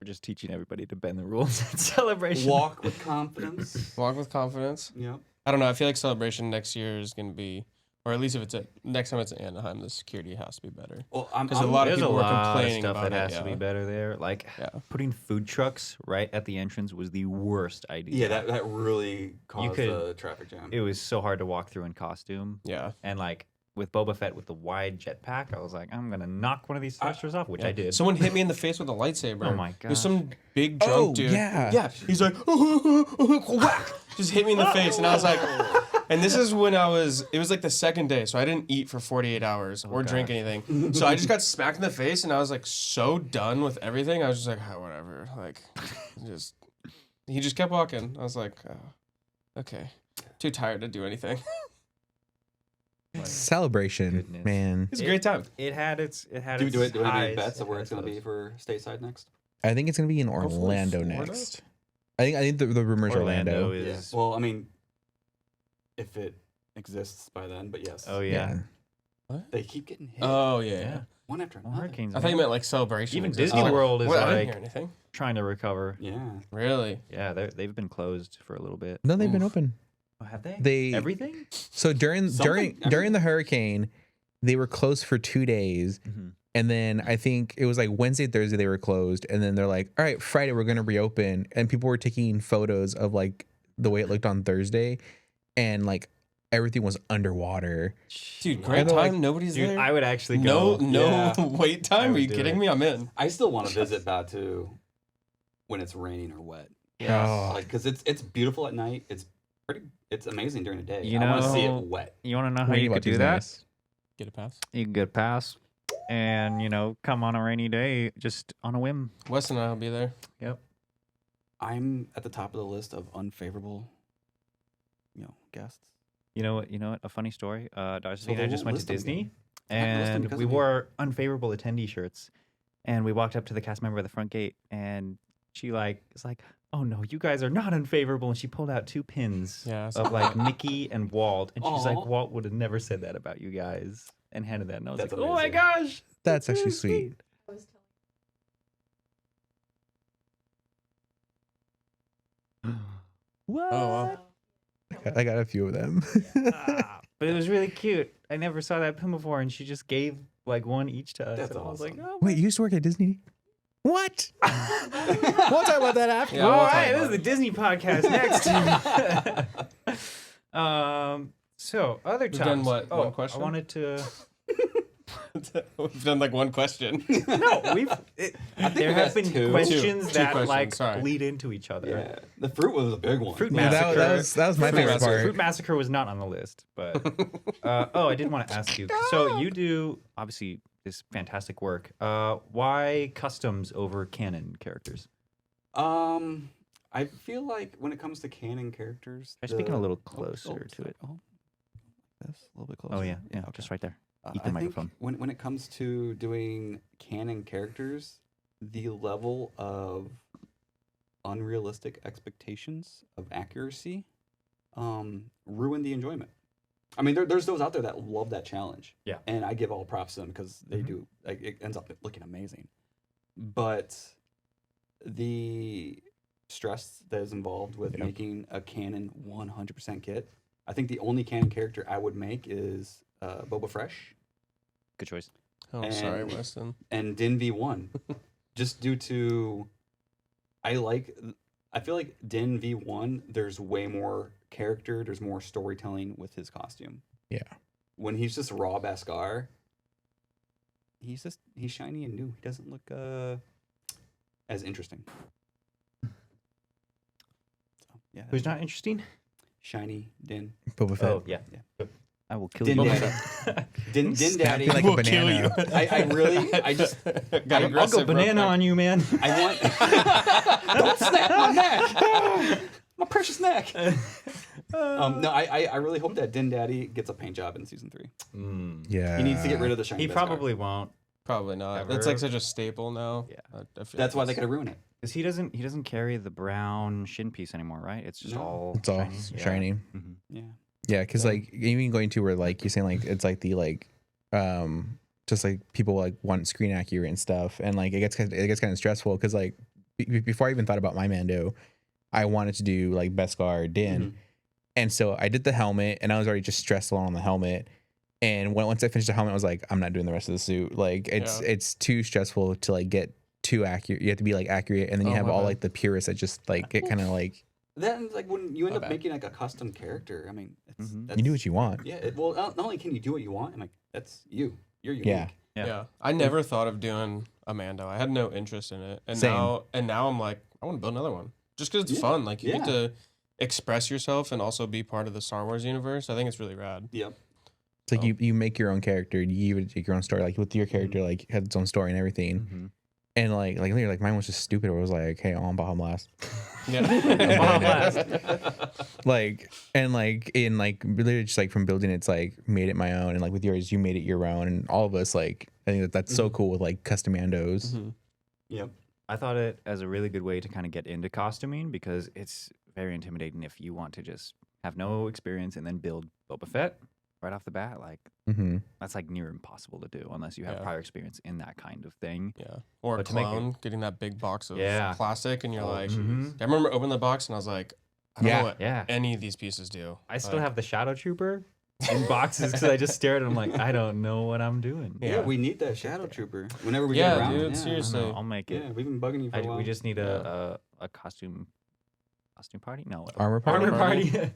We're just teaching everybody to bend the rules at Celebration. Walk with confidence. Walk with confidence. Yeah. I don't know. I feel like Celebration next year is gonna be, or at least if it's next time it's in Anaheim, the security has to be better. Well, 'Cause a lot of There's a people were lot of complaining stuff about that it, has to be yeah. better there. Like Yeah. putting food trucks right at the entrance was the worst idea. Yeah, that really caused could- a traffic jam. It was so hard to walk through in costume. Yeah. And like with Boba Fett with the wide jetpack, I was like, I'm gonna knock one of these thrusters off, which I did. Someone hit me in the face with a lightsaber. Oh my There's gosh. some big drunk Oh, dude. yeah. Yeah. He's like, whack! Just hit me in the face, and I was like, and this is when it was like the second day, so I didn't eat for 48 hours or drink anything. So I just got smacked in the face, and I was like so done with everything. I was just like, oh, whatever. Like, he just kept walking. I was like, oh, okay, too tired to do anything. Celebration, Goodness. man. It's a great time. It had its do its we do any highs, bets of it where had it's going to its be for stateside next? I think it's gonna be in Orlando Florida? next. I think the rumors are Orlando. is. Well, I mean, if it exists by then, but yes. Oh yeah. They keep getting hit. Oh yeah. Yeah. One after Well, another. hurricanes. I thought you man. meant like Celebration. Even exists. Disney I was World is what? I didn't like- hear anything. trying to recover. Yeah. Really? Yeah, they've been closed for a little bit. No, they've been Oof. open. Oh, have they? They Everything? so during Something- during the hurricane, they were closed for 2 days, Mhm. and then I think it was like Wednesday, Thursday they were closed, and then they're like, "All right, Friday we're gonna reopen," and people were taking photos of like the way it looked on Thursday, and like everything was underwater. Dude, great And they're like, time. Nobody's Dude, there. I would actually no, go. no Yeah. wait I time. Are would you do kidding it. me? I'm in. I still want to visit Batu when it's raining or wet. Oh. Like, because it's beautiful at night. It's amazing during the day. You I want to see know- it wet. You want to know how Rainy you could Batu's do that? nice. Get a pass. You can get a pass and, come on a rainy day just on a whim. Wes and I'll be there. Yep. I'm at the top of the list of unfavorable, guests. You know what? A funny story. Darcy So and I they just won't went to list them Disney, again. Not list them and because we of me. wore unfavorable attendee shirts, and we walked up to the cast member at the front gate, and she is like, "Oh no, you guys are not unfavorable," and she pulled out 2 pins Yeah. of like Mickey and Walt, and she's like, Aw. "Walt would have never said that about you guys," and handed that, and I was That's like, "Oh my amazing. gosh, That's really actually sweet. What? Oh, wow. I got a few of them. Ah, but it was really cute. I never saw that pin before, and she just gave like one each to us. That's and I was like, awesome. oh, Wait, you used to work at Disney? What? We'll talk about that after. Yeah, all we'll talk right, this about is the it. Disney podcast next. So other We've topics. done what, Oh, one question? I wanted to. We've done like one question. No, there we've have asked been two. questions Two that questions, like sorry. lead into each other. Yeah. The fruit was a big one. Fruit Yeah, Massacre. that was my Fruit favorite Massacre. part. Fruit Massacre was not on the list, but I did want to ask you. So you do obviously this fantastic work. Why customs over canon characters? I feel like when it comes to canon characters, Try speaking a little Oh, closer to it. Oh, this a little bit closer. Oh yeah, yeah, okay. just right there. Eat I the think microphone. when it comes to doing canon characters, the level of unrealistic expectations of accuracy ruin the enjoyment. I mean, there's those out there that love that challenge. Yeah. And I give all props to them because they Mhm. do. Like, it ends up looking amazing. But the stress that is involved with Yeah. making a canon 100% kit. I think the only canon character I would make is Boba Fresh Good choice. Oh, sorry, And- Weston. and Din V1, just due to I feel like Din V1. There's way more character. There's more storytelling with his costume. Yeah. When he's just raw Beskar, he's shiny and new. He doesn't look as interesting. So, yeah. Who's not interesting? Shiny Din. Boba Fett. Oh yeah. I will kill Din you. Daddy. Din Daddy. Snapping like a We'll kill banana. I just got I'll go aggressive real banana quick. on you, man. I want. Don't snap my neck. My precious neck. No, I really hope that Din Daddy gets a paint job in season 3. Yeah. He needs to get rid of the shiny. He Beskar. probably won't, Probably not. Ever. It's like such a staple now. Yeah. I feel That's why it's- they gotta ruin it. because he doesn't carry the brown shin piece anymore, right? It's just No. all It's all shiny. Yeah. shiny. Mhm. Yeah. Yeah, because like even going to where like you're saying like it's like the like just like people like want screen accurate and stuff, and like it gets kind of stressful because like before I even thought about my Mando, I wanted to do like Beskar Din, and so I did the helmet, and I was already just stressed along on the helmet. And once I finished the helmet, I was like, I'm not doing the rest of the suit. Like it's too stressful to like get too accurate. You have to be like accurate, and then you Oh, have my all bad. like the purists that just like get kind of like Then like when you end My up bad. making like a custom character, I mean, it's, Mhm. that's, you do what you want. Yeah. Well, not only can you do what you want, I'm like, that's you. You're unique. Yeah. Yeah. Yeah. I never thought of doing a Mando. I had no interest in it. And Same. now I'm like, I want to build another one. Just because it's Yeah. fun. Like you get Yeah. to express yourself and also be part of the Star Wars universe. I think it's really rad. Yep. It's like Oh. you make your own character, you would take your own story. Like with your character, like had its own story and everything. Mhm. And like literally, like mine was just stupid. It was like, hey, I want Baja Blast. Yeah. Baja Blast. Like and like in like literally just like from building, it's like made it my own. And like with yours, you made it your own. And all of us, like I think that's so cool with like custom Mandos. Mhm. Yep. I thought it as a really good way to kind of get into costuming because it's very intimidating if you want to just have no experience and then build Boba Fett right off the bat. Like Mm-hmm. that's like near impossible to do unless you have Yeah. prior experience in that kind of thing. Yeah. Or a But to make it- clone, getting that big box of Yeah. plastic, and you're Oh, like, Mhm. I remember opening the box and I was like, I don't Yeah. know what Yeah. any of these pieces do. I still Like, have the Shadow Trooper in boxes because I just stared at him like, I don't know what I'm doing. Yeah. Yeah. We need that Shadow Trooper whenever we Yeah, get around. dude, I don't seriously. know, I'll make it. Yeah, we've been bugging you for a while. We just need a costume party? No. Armor party? Armor party.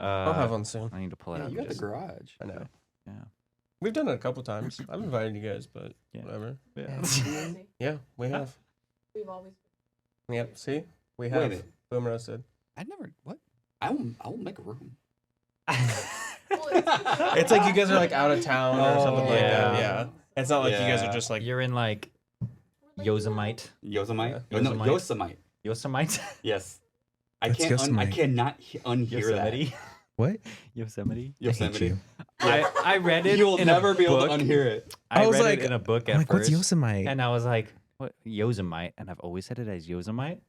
I'll have one soon. I need to pull it Yeah, up. you and got the just- garage. I know. Yeah. We've done it a couple times. I've invited you guys, but Yeah. whatever. Yeah. Yeah, we have. We've always. Yep. See, we Wait a have. minute. Boom roasted. I never. What? I will make a room. It's like you guys are like out of town or Oh, something like that. yeah. Yeah. It's not like you guys Yeah. are just like. You're in like Yosemite. Yosemite? Yeah. No, Yosemite. Yosemite. Yosemite? Yes. I What's can't. I Yosemite? cannot unhear Yosemite. What? Yosemite. I hate Yosemite. you. I read it. You'll in never a be able book. to unhear it. I was read like- it in a book I'm at like, first. what's Yosemite? And I was like, what? Yosemite. And I've always said it as Yosemite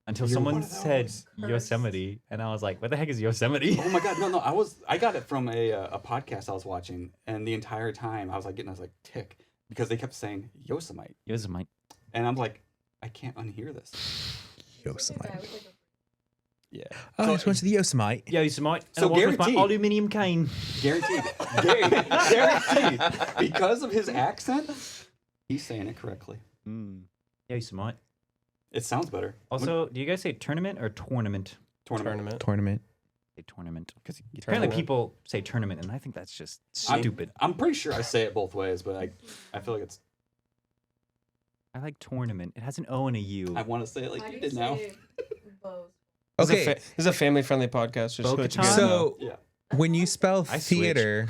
until You're someone one of said those. Yosemite. And I was like, what the heck is Yosemite? Oh my god, no. I got it from a podcast I was watching, and the entire time I was like tick because they kept saying Yosemite, Yosemite. and I'm like, I can't unhear this. Yosemite. Yeah, Oh, I just went to the Yosemite. Yosemite. And So I walked with my guaranteed. aluminium cane. guaranteed, guaranteed. Because of his accent, he's saying it correctly. Yosemite. It sounds better. Also, do you guys say tournament or tournament? Tournament. Tournament. Say tournament. Because Apparently people say tournament, and I think that's just stupid. I'm pretty sure I say it both ways, but I feel like it's. I like tournament. It has an O and a U. I want to say it like How you do you did now. say bows? Okay. This is a family-friendly podcast. Just so that you guys Bo-Katan? know. So Yeah. when you spell I switched. theater,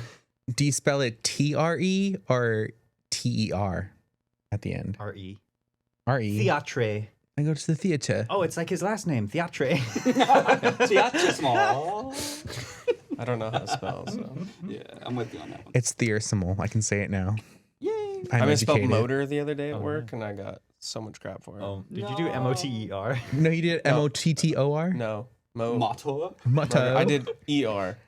do you spell it TRE or TER at the end? R-E. RE. Theatre. I go to the theater. Oh, it's like his last name, Theatre. Theatre small. I don't know how to spell. So. Yeah, I'm with you on that one. It's theorsimal. I can say it now. Yay. I'm I misspelled educated. motor the other day at Oh, work, and I got so much crap for it. Oh, did you do M-O-T-E-R? No, you did No. MOTTOR? No, Motto. Motto. I did ER.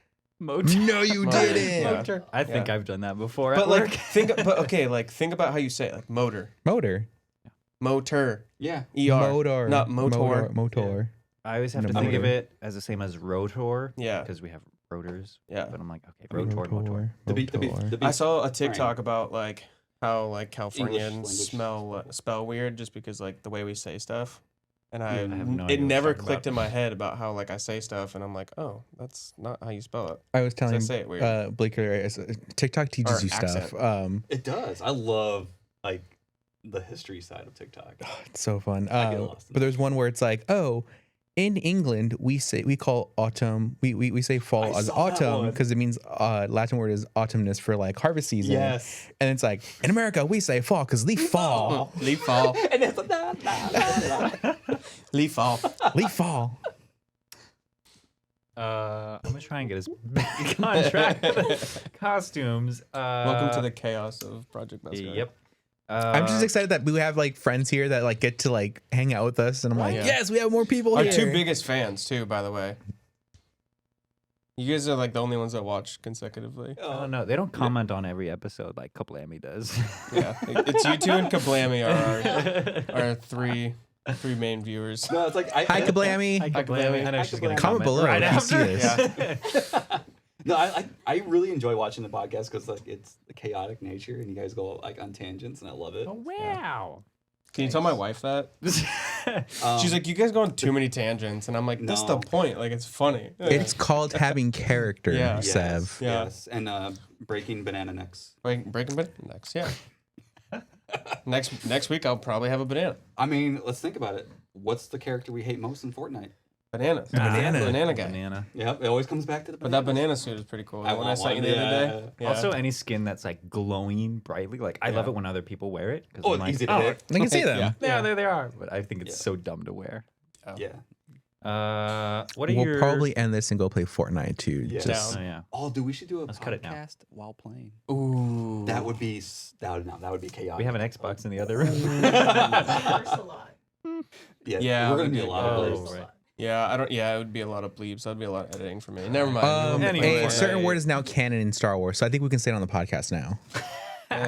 Motor. No, you Motor. didn't. Yeah. I think Yeah. I've done that before But at like, work. think about how you say it. Like motor, Motor. motor, Yeah. ER, Motor. not motor. Motor. I always have to No, think of motor. it as the same as rotor. Yeah. Because we have rotors. Yeah. But I'm like, okay, rotor, motor. The I saw a Alright. TikTok about like how like Californians language. spell weird just because like the way we say stuff, and I have no idea it what you're never talking clicked about. in my head about how like I say stuff, and I'm like, oh, that's not how you spell it. I was telling I say it weird. Blake earlier, TikTok teaches Or you stuff. accent. It does. I love like the history side of TikTok. It's so fun. I get lost in But there's one where it's like, oh, in England, we call autumn. We say fall I as saw that autumn one. because it means Latin word is autumnus for like harvest season. Yes. And it's like in America we say fall because leaf fall, Leaf fall. And it's like, nah, nah, nah, nah. Leaf fall. leaf fall. I'm gonna try and get us back on track. Costumes. Welcome to the chaos of Project Mascot. Yep. I'm just excited that we have like friends here that like get to like hang out with us, and I'm like, Yeah. yes, we have more people Our here. two biggest fans too, by the way. You guys are like the only ones that watch consecutively. I don't know. They don't comment on every episode like Kablammy does. Yeah, it's you two and Kablammy are our three main viewers. No, it's like Hi, Kablammy. Hi, Kablammy. I know Hi, she's gonna Kablammy. Comment below right if you see after. this. Yeah. No, I really enjoy watching the podcast because like it's the chaotic nature and you guys go like on tangents and I love it. Oh, wow. Can you tell my wife that? She's like, you guys go on too many tangents, and I'm like, that's the No. point. Like, it's funny. It's called having character, Yeah. Sev. Yeah. Yes. And breaking banana necks. Breaking banana next. Yeah. next week I'll probably have a banana. I mean, let's think about it. What's the character we hate most in Fortnite? Banana. Banana. Banana guy. Banana. Yep, it always comes back to the But banana. that banana suit is pretty cool. I The one I want sent you one, the other yeah. day. Yeah. Also, any skin that's like glowing brightly. Like, I love Yeah. it when other people wear it. 'Cause Oh, I'm like, easy to hit. I can see them. Yeah. Yeah, there they are. But I think it's Yeah. so dumb to wear. Yeah. What are We'll your... probably end this and go play Fortnite too. Yeah. Just Oh, yeah. Oh, dude, we should do a Let's cut it now. podcast while playing. Ooh. That would be that would be chaotic. We have an Xbox in the other room. Curse a lot. Yeah, we're gonna we need a do, lot yeah. of Oh, those. right. Yeah, I don't. Yeah, it would be a lot of bleeps. That'd be a lot of editing for me. Never mind. Anyway. a certain word is now canon in Star Wars, so I think we can say it on the podcast now.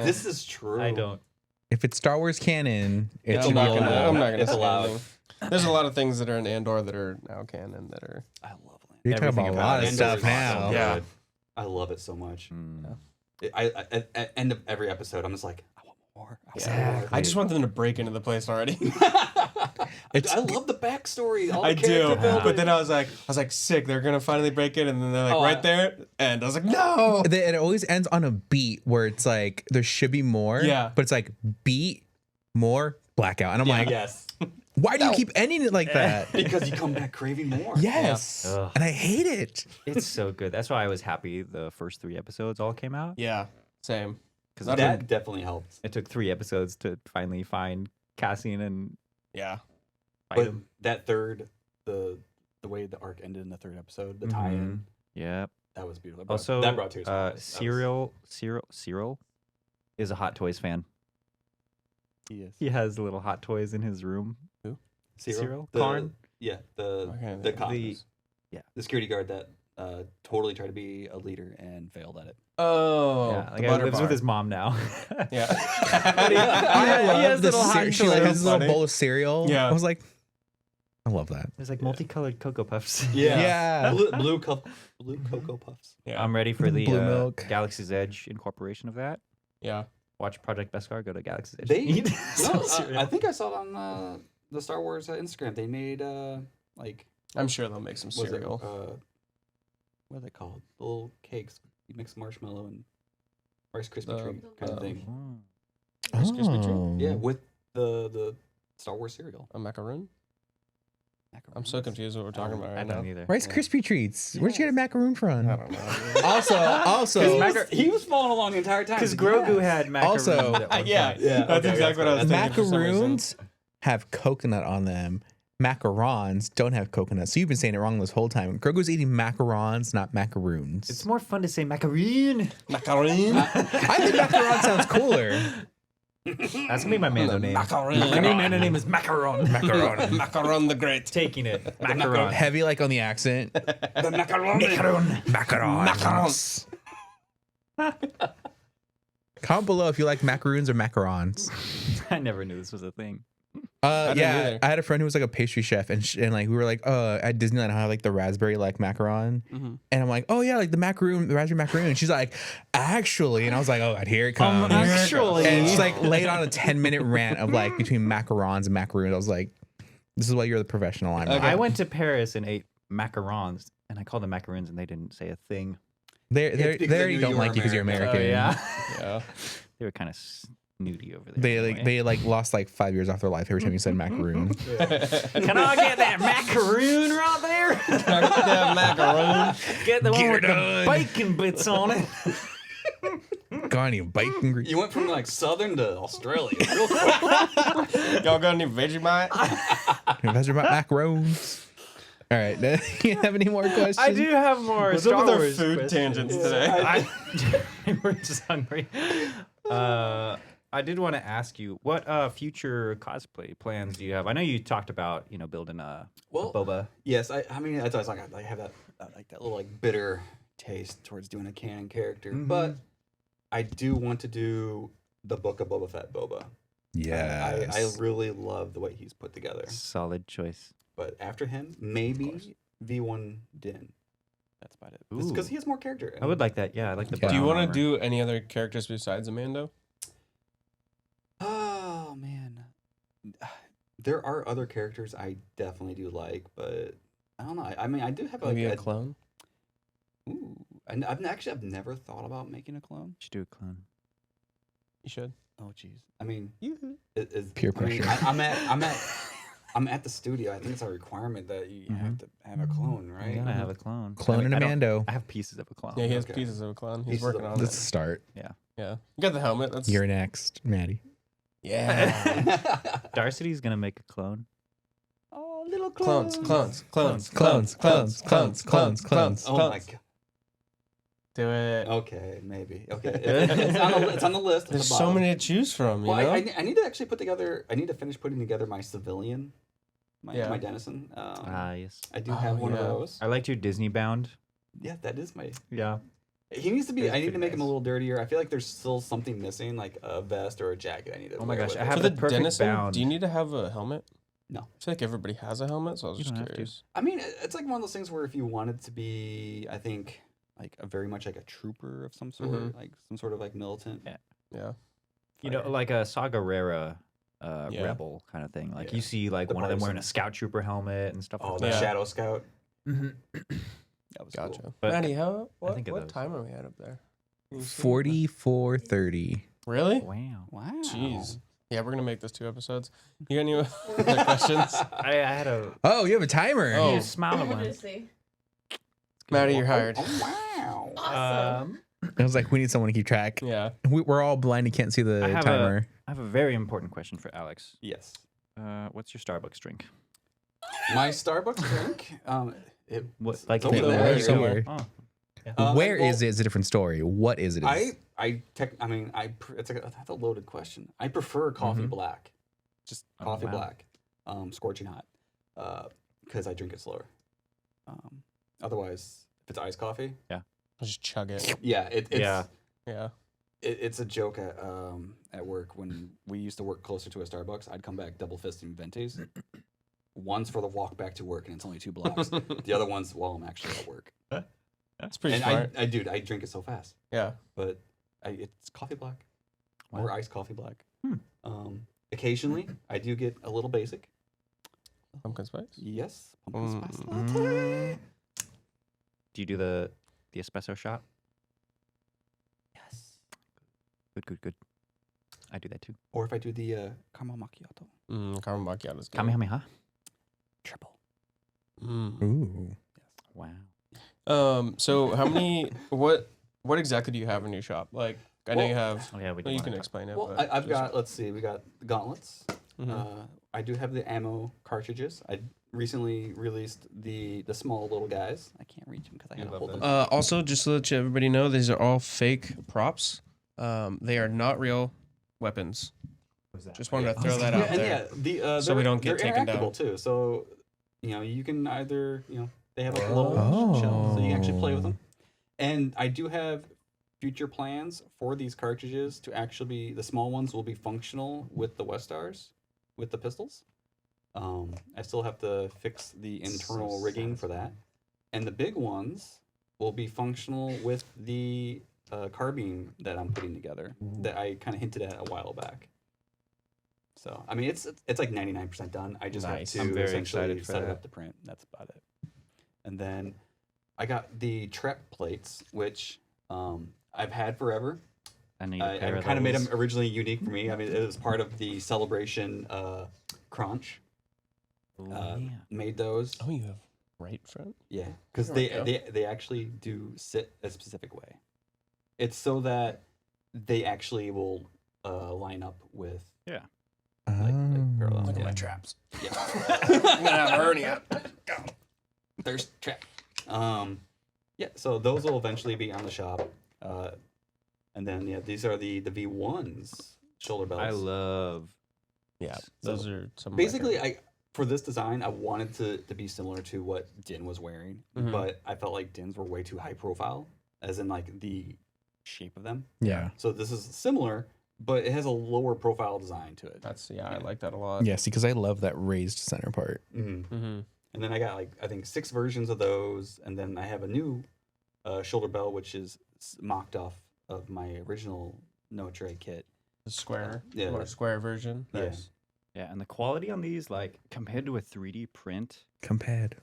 This is true. I don't. If it's Star Wars canon, Yeah, it's I'm not gonna. allowed. I'm not gonna It's say allowed. anything. There's a lot of things that are in Andor that are now canon that are. I love Land. You're talking Everything about a about lot of it. Andor stuff is now. awesome. Yeah. Good. I love it so much. Mm. At end of every episode, I'm just like, I want more. I want Yeah. more. I just want them to break into the place already. It's- I love the backstory. All the I do, character building. but then I was like, sick. They're gonna finally break in, and then they're like, Oh, right there, and I was like, no. it always ends on a beat where it's like there should be more. Yeah. But it's like beat more blackout, and I'm like, yes, why do you keep ending it like that? because you come back craving more. Yes, Yeah. Ugh. and I hate it. It's so good. That's why I was happy the first 3 episodes all came out. Yeah, same. Because That definitely helped. it took 3 episodes to finally find Cassian and Yeah, fight But him. that third, the way the arc ended in the third episode, the tie-in, Yeah. that was beautiful. Also, that brought tears. to my eyes. That was- Cyril is a Hot Toys fan. He is. He has little Hot Toys in his room. Cyril? The- Karn? Yeah, Okay, the the- cop, the- the security guard that totally tried to be a leader and failed at it. Oh, yeah, the like butter lives bar. with his mom now. Yeah. But he has the little hot she like toys. has this little Funny. bowl of cereal. Yeah. I was like, I love that. There's like multicolored Cocoa Puffs. Yeah. blue Cocoa Puffs. Yeah. I'm ready for the Blue milk. Galaxy's Edge incorporation of that. Yeah. Watch Project Beskar, go to Galaxy's Edge. They, Eat some no, cereal. I think I saw it on the Star Wars Instagram. They made like I'm sure they'll make some what was it, cereal. what are they called? The little cakes. You mix marshmallow and Rice Krispie The- treat kind of thing. Oh. Rice Krispie treat? Oh. Yeah, with the Star Wars cereal. A macaroon? I'm so Macarons. confused what we're talking about I right don't now. either. Rice Krispie treats. Where'd you get a macaroon from? I don't know. Also, He was following along the entire time. Because He's Grogu like, had macaroons Also- at one Yeah, point. Yeah, that's okay, exactly what I was thinking. for some reason. macaroons have coconut on them. Macarons don't have coconut. So you've been saying it wrong this whole time. Grogu's eating macarons, not macaroons. It's more fun to say macaroon. Macaroon? I think macaron sounds cooler. That's gonna be my Mando name. Macaroon. My new Mando name is Macaron. Macaron. Macaron the Great. Taking it. Macaron. Heavy like on the accent. The macaroni. Macarons. Comment below if you like macaroons or macarons. I never knew this was a thing. didn't Yeah, either. I had a friend who was like a pastry chef, and like we were like, at Disneyland, I had like the raspberry like macaron, Mhm. and I'm like, oh yeah, like the raspberry macaroon. And she's like, actually, and I was like, oh, God, here it comes. Actually. And she's like laid on a 10-minute rant of like between macarons and macaroons. I was like, this is why you're the professional. I'm not. Okay. I went to Paris and ate macarons, and I called them macaroons, and they didn't say a thing. They It's because they they already knew don't you were like you because you're American. American. Oh, yeah. Yeah. They were kind of nudie over there. They lost like 5 years off their life every time you said macaroon. Can I get that macaroon right there? Yeah, macaroon. Get the one Get with her the done. bacon bits on it. Got any bacon grease? You went from like southern to Australia real quick. Y'all got any Vegemite? Vegetable macaroons. All right. Do you have any more questions? I do have more What's Star up with our Wars food questions. tangents today? We're just hungry. I did want to ask you, what future cosplay plans do you have? I know you talked about, building a boba. Yes, I mean, that's always like I have that like that little like bitter taste towards doing a canon character, but I do want to do the Book of Boba Fett Boba. Yes. I really love the way he's put together. Solid choice. But after him, maybe V1 Din. That's about it. Because he has more character. I would like that. Yeah, I like the. Yeah. Do you brown want armor. to do any other characters besides Amando? Oh man, there are other characters I definitely do like, but I don't know. I mean, I do have like Maybe a clone? Ooh, I've never thought about making a clone. Should do a clone. You should. Oh jeez. I mean, You is Peer I mean, pressure. I'm at the studio. I think it's a requirement that you have to have a clone, You right? gotta have a clone. Clone and I don't- Amando. I have pieces of a clone. Yeah, he has Okay. pieces of a clone. He's Pieces of working a on Let's it. start. Yeah. You got the helmet. That's You're next, Maddie. yeah. Darcy's gonna make a clone. Oh, little Clones, clones, clones, Clones, clones, clones, clones, clones. Oh my god. Do it. Okay, maybe. Okay, it's on the list. at the There's so bottom. many to choose from, you Well, know? I need to actually put together. I need to finish putting together my civilian, my Yeah. denizen. Yes. I do Oh, have one yeah. of those. I liked your Disney bound. Yeah, that is my. Yeah. He needs to be. It's I need to pretty make him a nice. little dirtier. I feel like there's still something missing, like a vest or a jacket. I need to. Oh my wear gosh, with I it. have For the the perfect denizen, bound. do you need to have a helmet? No. I feel like everybody has a helmet, so I was You just don't have to. curious. I mean, it's like one of those things where if you wanted to be, I think, like a very much like a trooper of some sort, Mhm. like some sort of like militant. Yeah. Yeah. You know, like a Saga Rera Yeah. rebel kind of thing. Like Yeah. you see like The one of them wearing a partisan. scout trooper helmet and stuff Oh, like the that. Yeah. Shadow Scout. Mhm. That was Gotcha. cool. But Maddie, what think of what those. time are we at up there? Can you see? 44:30. Really? Wow. Wow. Jeez. Yeah, we're gonna make this 2 episodes. You got any other questions? I had a Oh, you have a timer. Oh. you smile at Let me one. see. Maddie, you're hired. Oh, wow. Awesome. I was like, we need someone to keep track. Yeah. We're all blind and can't see the I have timer. I have a very important question for Alex. Yes. What's your Starbucks drink? My Starbucks drink. It What like It's over the- there. where It's you over go? there. Oh. Where well, is it? It's a different story. What is it? I mean, it's that's a loaded question. I prefer coffee Mhm. black, just Oh, coffee wow. black, scorching hot, because I drink it slower. Otherwise, if it's iced coffee, I'll just chug it. yeah, it's Yeah. Yeah. it's a joke at work when we used to work closer to a Starbucks. I'd come back double fisting ventis. One's for the walk back to work, and it's only 2 blocks. The other one's while I'm actually at work. It's pretty And smart. I drink it so fast. Yeah. But it's coffee black Wow. or iced coffee black. Hmm. Occasionally, I do get a little basic. Pumpkin spice. Yes, pumpkin spice Mm. latte. Do you do the espresso shot? Yes. Good. I do that too. Or if I do the caramel macchiato, Caramel macchiato's good. Kamehameha. triple. Mm. Ooh. Wow. So how many? What exactly do you have in your shop? Like, I know Well- you have. Oh yeah, we Well, you wanna can talk- explain it. Well, but I've just- got. Let's see. We got the gauntlets. Mhm. I do have the ammo cartridges. I recently released the small little guys. I can't reach them because I You had to love hold them. those. Also, just to let everybody know, these are all fake props. They are not real weapons. Just wanted to throw that out and there. so we don't get they're taken down. interactable too. So, you can either, they have like a Oh. little shell, so you can actually play with them. And I do have future plans for these cartridges to actually be, the small ones will be functional with the Westars, with the pistols. I still have to fix the internal rigging for that. And the big ones will be functional with the carbine that I'm putting together that I kind of hinted at a while back. So, I mean, it's like 99% done. I just Nice. have I'm to very essentially excited for set it that. up to print. That's about it. And then I got the trap plates, which I've had forever. I need a I pair of kind of made those. them originally unique for me. I mean, it was part of the celebration crunch. Ooh, yeah. Made those. Oh, you have right front? Yeah, because There we go. they actually do sit a specific way. It's so that they actually will line up with like parallel. Oh. Yeah. traps. Yeah. I'm gonna have a hernia. There's trap. Yeah, so those will eventually be on the shop. And then yeah, these are the V1s shoulder belts. I love. Yeah, So, those are some. Basically, for this design, I wanted to be similar to what Din was wearing, Mhm. but I felt like Din's were way too high profile, as in like the shape of them. Yeah. So this is similar, but it has a lower profile design to it. That's I like that a lot. Yeah, see, because I love that raised center part. Mm-hmm. Mm-hmm. And then I got like I think 6 versions of those, and then I have a new shoulder belt which is mocked off of my original No Tray kit. The square, Yeah. more square version. Yeah. Nice. Yeah, and the quality on these, like compared to a 3D print, Compared.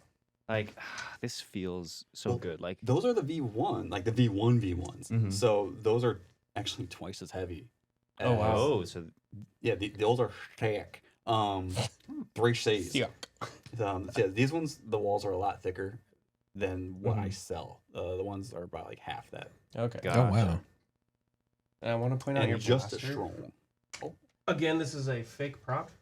like this feels so Well, good. Like Those are the V1, like the V1 V1s. Mhm. So those are actually twice as heavy. Oh, wow. oh, so Yeah, those are thick. 3 Cs. Yuck. Yeah, these ones, the walls are a lot thicker than what I sell. The ones are about like half that. Okay. Gotcha. Oh wow. And I want to point out And your just as blaster. strong. Again, this is a fake prop.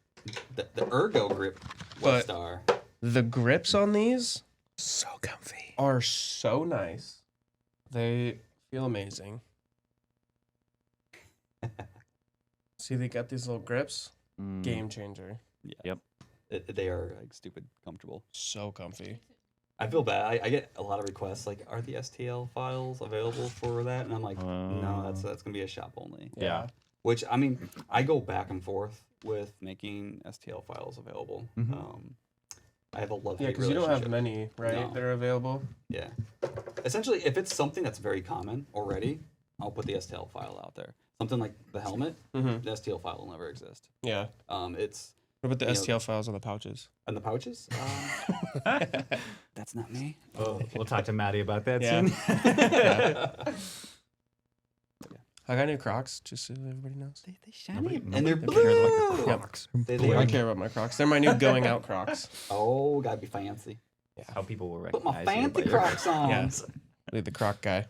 The Ergo Grip But- Westar. The grips on these So comfy. are so nice. They feel amazing. See, they got these little grips. mm, Game changer. They are like stupid comfortable. So comfy. I feel bad. I get a lot of requests like, are the STL files available for that? And I'm like, no, that's gonna be a shop only. Yeah. Which I mean, I go back and forth with making STL files available. Mhm. I have a love Yeah, hate because you don't have relationship. many, right? No. That are available. Yeah. Essentially, if it's something that's very common already, I'll put the STL file out there. Something like the helmet, Mm-hmm. the STL file will never exist. Yeah. It's What about the You know- STL files on the pouches? and the pouches. That's not me. Oh, we'll talk to Maddie about that Yeah. soon. I got new Crocs, just so everybody knows. They shiny Nobody- and they're nobody cares about your blue. Crocs. They I are. care about my Crocs. They're my new going out Crocs. Oh, gotta be fancy. How people will Put recognize my you fancy by your Crocs on. Yeah. Lead the Croc guy.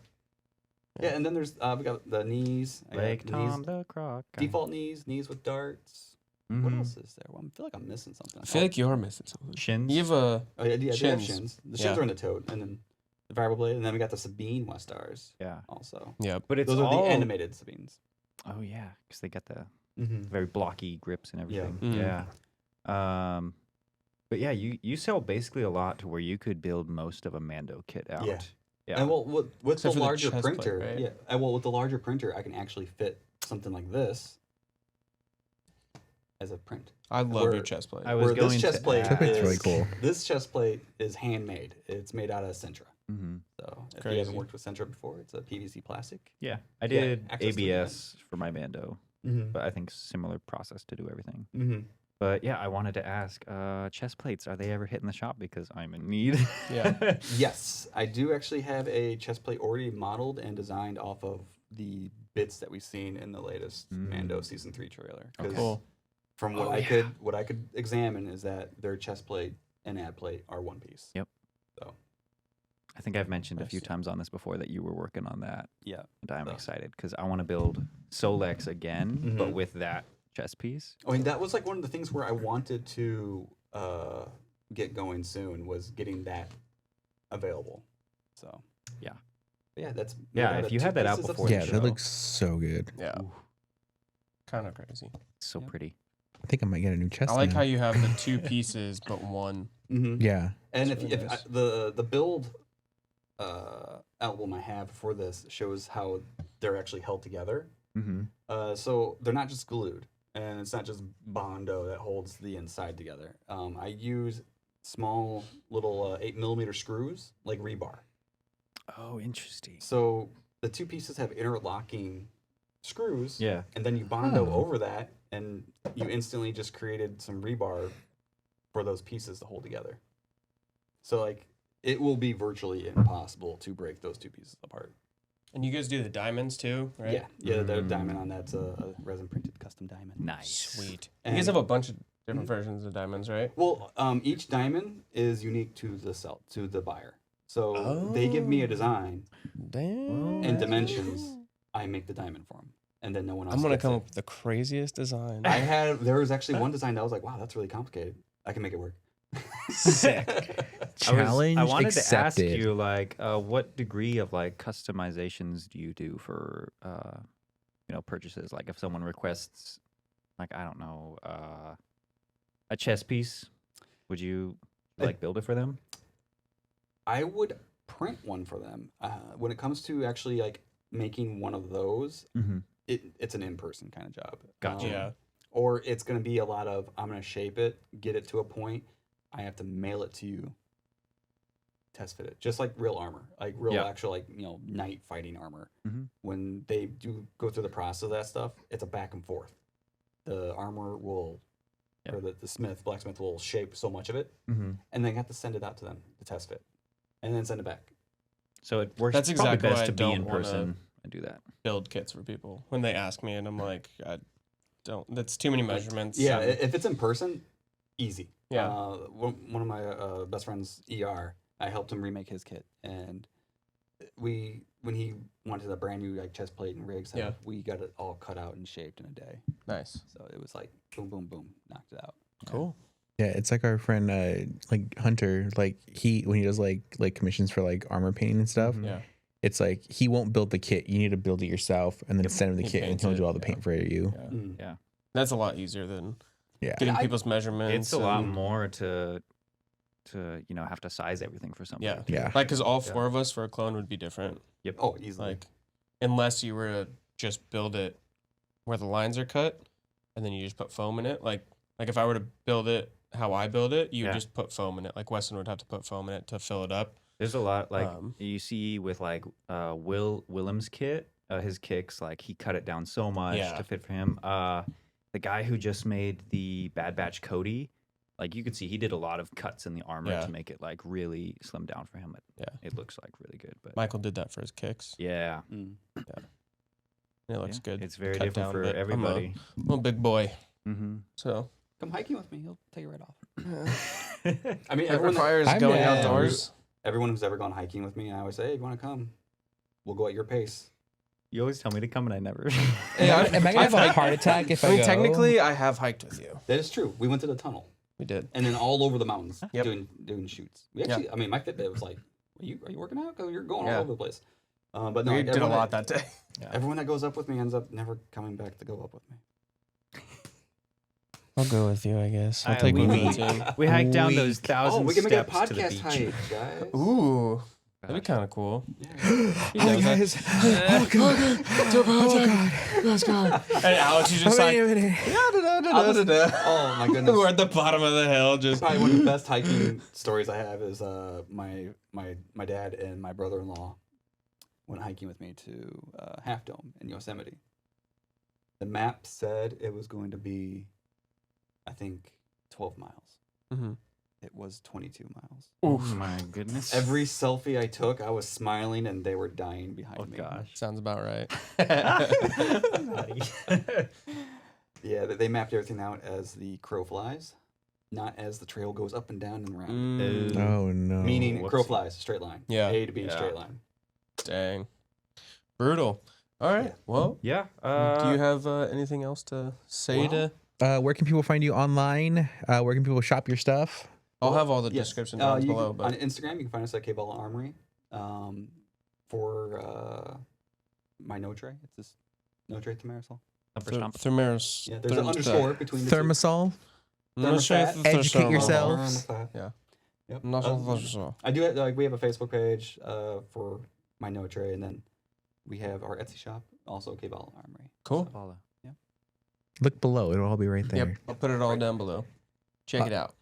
Yeah, and then there's we got the knees. I got Like knees, Tom the Croc. guy. default knees with darts. What Mhm. else is there? Well, I feel like I'm missing something. I feel like you're missing something. Shins. You have a oh yeah, they have shins. shins. The shins Yeah. are in the tote, and then the variable blade, and then we got the Sabine Westars Yeah. also. yeah. But it's Those are all... the animated Sabines. Oh, yeah. Because they got the Mm-hmm. very blocky grips and Yeah. everything. Mm. Yeah. But yeah, you sell basically a lot to where you could build most of a Mando kit out. Yeah. Yeah. And well, with Except the for the larger chest plate, printer, right? yeah. And well, with the larger printer, I can actually fit something like this as a print. I love Where- your chest plate. I was Where going this chest to plate Chest plate's is really cool. This chest plate is handmade. It's made out of Sintra. Mhm. So if you Crazy. haven't worked with Sintra before, it's a PVC plastic. Yeah. I Yeah, did access to the ABS for my Mando, Mm-hmm. but I think similar process to do everything. Mm-hmm. But yeah, I wanted to ask, chest plates, are they ever hitting the shop? Because I'm in need. Yeah. Yes, I do actually have a chest plate already modeled and designed off of the bits that we've seen in the latest Mando season 3 trailer. 'Cause Cool. From what Oh, I could examine is that their chest plate and ad plate are one piece. Yep. So I think I've mentioned a few Nice. times on this before that you were working on that. yeah. And I'm So- excited because I want to build Solex again, but Mhm. with that chest piece. I mean, that was like one of the things where I wanted to get going soon was getting that available. So Yeah. But yeah, that's Yeah, made out if of you two had that out pieces of before the Yeah, Sintra. that looks so good. Yeah. Ooh, Kind of crazy. so Yeah. pretty. I think I might get a new chest. I like now. how you have the two pieces, but one. Mhm. Yeah. And That's if, really if nice. the build album I have for this shows how they're actually held together. Mm-hmm. So they're not just glued, and it's not just Bondo that holds the inside together. I use small little 8mm screws like rebar. Oh, interesting. So the two pieces have interlocking screws, Yeah. and then you Bondo Oh. over that, and you instantly just created some rebar for those pieces to hold together. So like it will be virtually impossible to break those two pieces apart. And you guys do the diamonds too, right? Yeah. The diamond on that's a resin printed custom diamond. Nice. Sweet. And- you guys have a bunch of different versions of diamonds, right? Well, each diamond is unique to the buyer. So they give me a design Damn. and dimensions. I make the diamond for them, and then no one else. I'm gonna gets come it. up with the craziest design. There was actually one design that I was like, wow, that's really complicated. I can make it work. Sick. Challenge I wanted accepted. to ask you, like, what degree of like customizations do you do for, purchases? Like, if someone requests, like, I don't know, a chess piece, would you like build it for them? I would print one for them. When it comes to actually like making one of those, Mm-hmm. it's an in-person kind of job. Gotcha. Yeah. Or it's going to be a lot of I'm going to shape it, get it to a point. I have to mail it to you, test fit it, just like real armor, like real actual like knight fighting armor. Mhm. When they do go through the process of that stuff, it's a back and forth. The armor will, or the blacksmith will shape so much of it, Mm-hmm. and then you have to send it out to them to test fit, and then send it back. So it works. That's probably exactly why best I to be don't in wanna- person and do that. Build kits for people when they ask me, and I'm like, I don't. That's too many measurements. Yeah, and- if it's in person, easy. Yeah. One of my best friends, ER, I helped him remake his kit, and when he wanted a brand new like chest plate and rigs, Yeah. we got it all cut out and shaped in a day. Nice. So it was like boom, boom, boom, knocked it out. Cool. Yeah, it's like our friend like Hunter, like when he does like commissions for like armor painting and stuff, Yeah. it's like he won't build the kit. You need to build it yourself and then send him the He kit and paints he'll it, do all the yeah. paint for you. Yeah. Mm. That's a lot easier than Yeah. getting I- people's measurements. It's a lot and- more to have to size everything for something. Yeah. Yeah. Like, because all four of us for a clone would be different. Oh, easily. Like, unless you were to just build it where the lines are cut, and then you just put foam in it. Like if I were to build it how I build it, you would just put foam in it. Like Westin would have to put foam in it to fill it up. There's a lot like Um, you see with like Willem's kit, his kicks, like he cut it down so much Yeah. to fit for him. The guy who just made the Bad Batch Cody, like you could see he did a lot of cuts in the armor Yeah. to make it like really slim down for him. It looks like really good. But Michael did that for his kicks. yeah, Mm. It looks good. It's very cut different down, for but everybody. I'm a little big boy, Mm-hmm. so Come hiking with me. He'll take it right off. mm-hmm. I mean, it everyone, requires I'm going down. outdoors. everyone who's ever gone hiking with me, I always say, hey, you want to come? We'll go at your pace. You always tell me to come and I never. Hey, Am I gonna I've have a hiked- heart attack if I mean, go? technically, I have hiked with you. That is true. We went to the tunnel We did. and then all over the mountains Yep. doing shoots. We actually, I mean, my Fitbit was like, are you working out? Because you're going Yeah. all over the place. But no, We like, did a everyone lot that day. Everyone that goes up with me ends up never coming back to go up with me. I'll go with you, I guess. I'll I- take we- one with you. We hiked down those Weak. 1,000 Oh, we can make a steps to the podcast beach. hike, guys. Ooh, that'd be kind of cool. Yeah. He knows that. Oh god. Oh god. Let's go. And Alex, you just Wait a like, minute. Oh my goodness. we're at the bottom of the hill, just Probably one of the best hiking stories I have is my dad and my brother-in-law went hiking with me to Half Dome in Yosemite. The map said it was going to be, I think, 12 miles. Mhm. It was 22 miles. Oh my goodness. Every selfie I took, I was smiling and they were dying behind Oh me. gosh. sounds about right. Yeah, they mapped everything out as the crow flies, not as the trail goes up and down and around. Mm, Oh no. Meaning crow whoopsie. flies, straight line. Yeah. A to B, Yeah. straight line. dang, brutal. All right. Yeah. Well, Yeah. do you have anything else to say well, to? Where can people find you online? Where can people shop your stuff? I'll have all the Yes. description You below. can- But on Instagram, you can find us at K-Ball Armory. For my no tray, it's this no tray Thermosol. Thermaris. Yeah, there's an underscore between the Thermosol. Thermostat. Educate yourself. Thermostat. Yeah. Yep. Not I do it. We have a Facebook page for my no tray, and then we have our Etsy shop, also K-Ball Armory. Cool. Look below. It'll all be right there. Yep. I'll put it all down below. Check it out.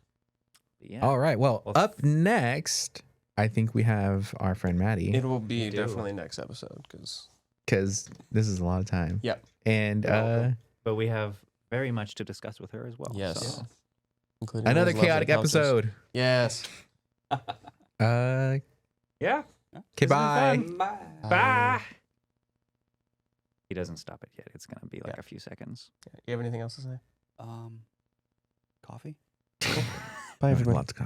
Yeah. All right. Well, Well, up next, I think we have our friend Maddie It will be We do. definitely next episode because because this is a lot of time. Yep. And You're welcome. But we have very much to discuss with her as well. Yes. so- including another those lovely chaotic pouches. episode. Yes. Yeah. Okay, This has been bye. fun. Bye. Bye. doesn't stop it yet. It's gonna be like Yeah. a few seconds. You have anything else to say? Coffee. Bye, everybody. Lots of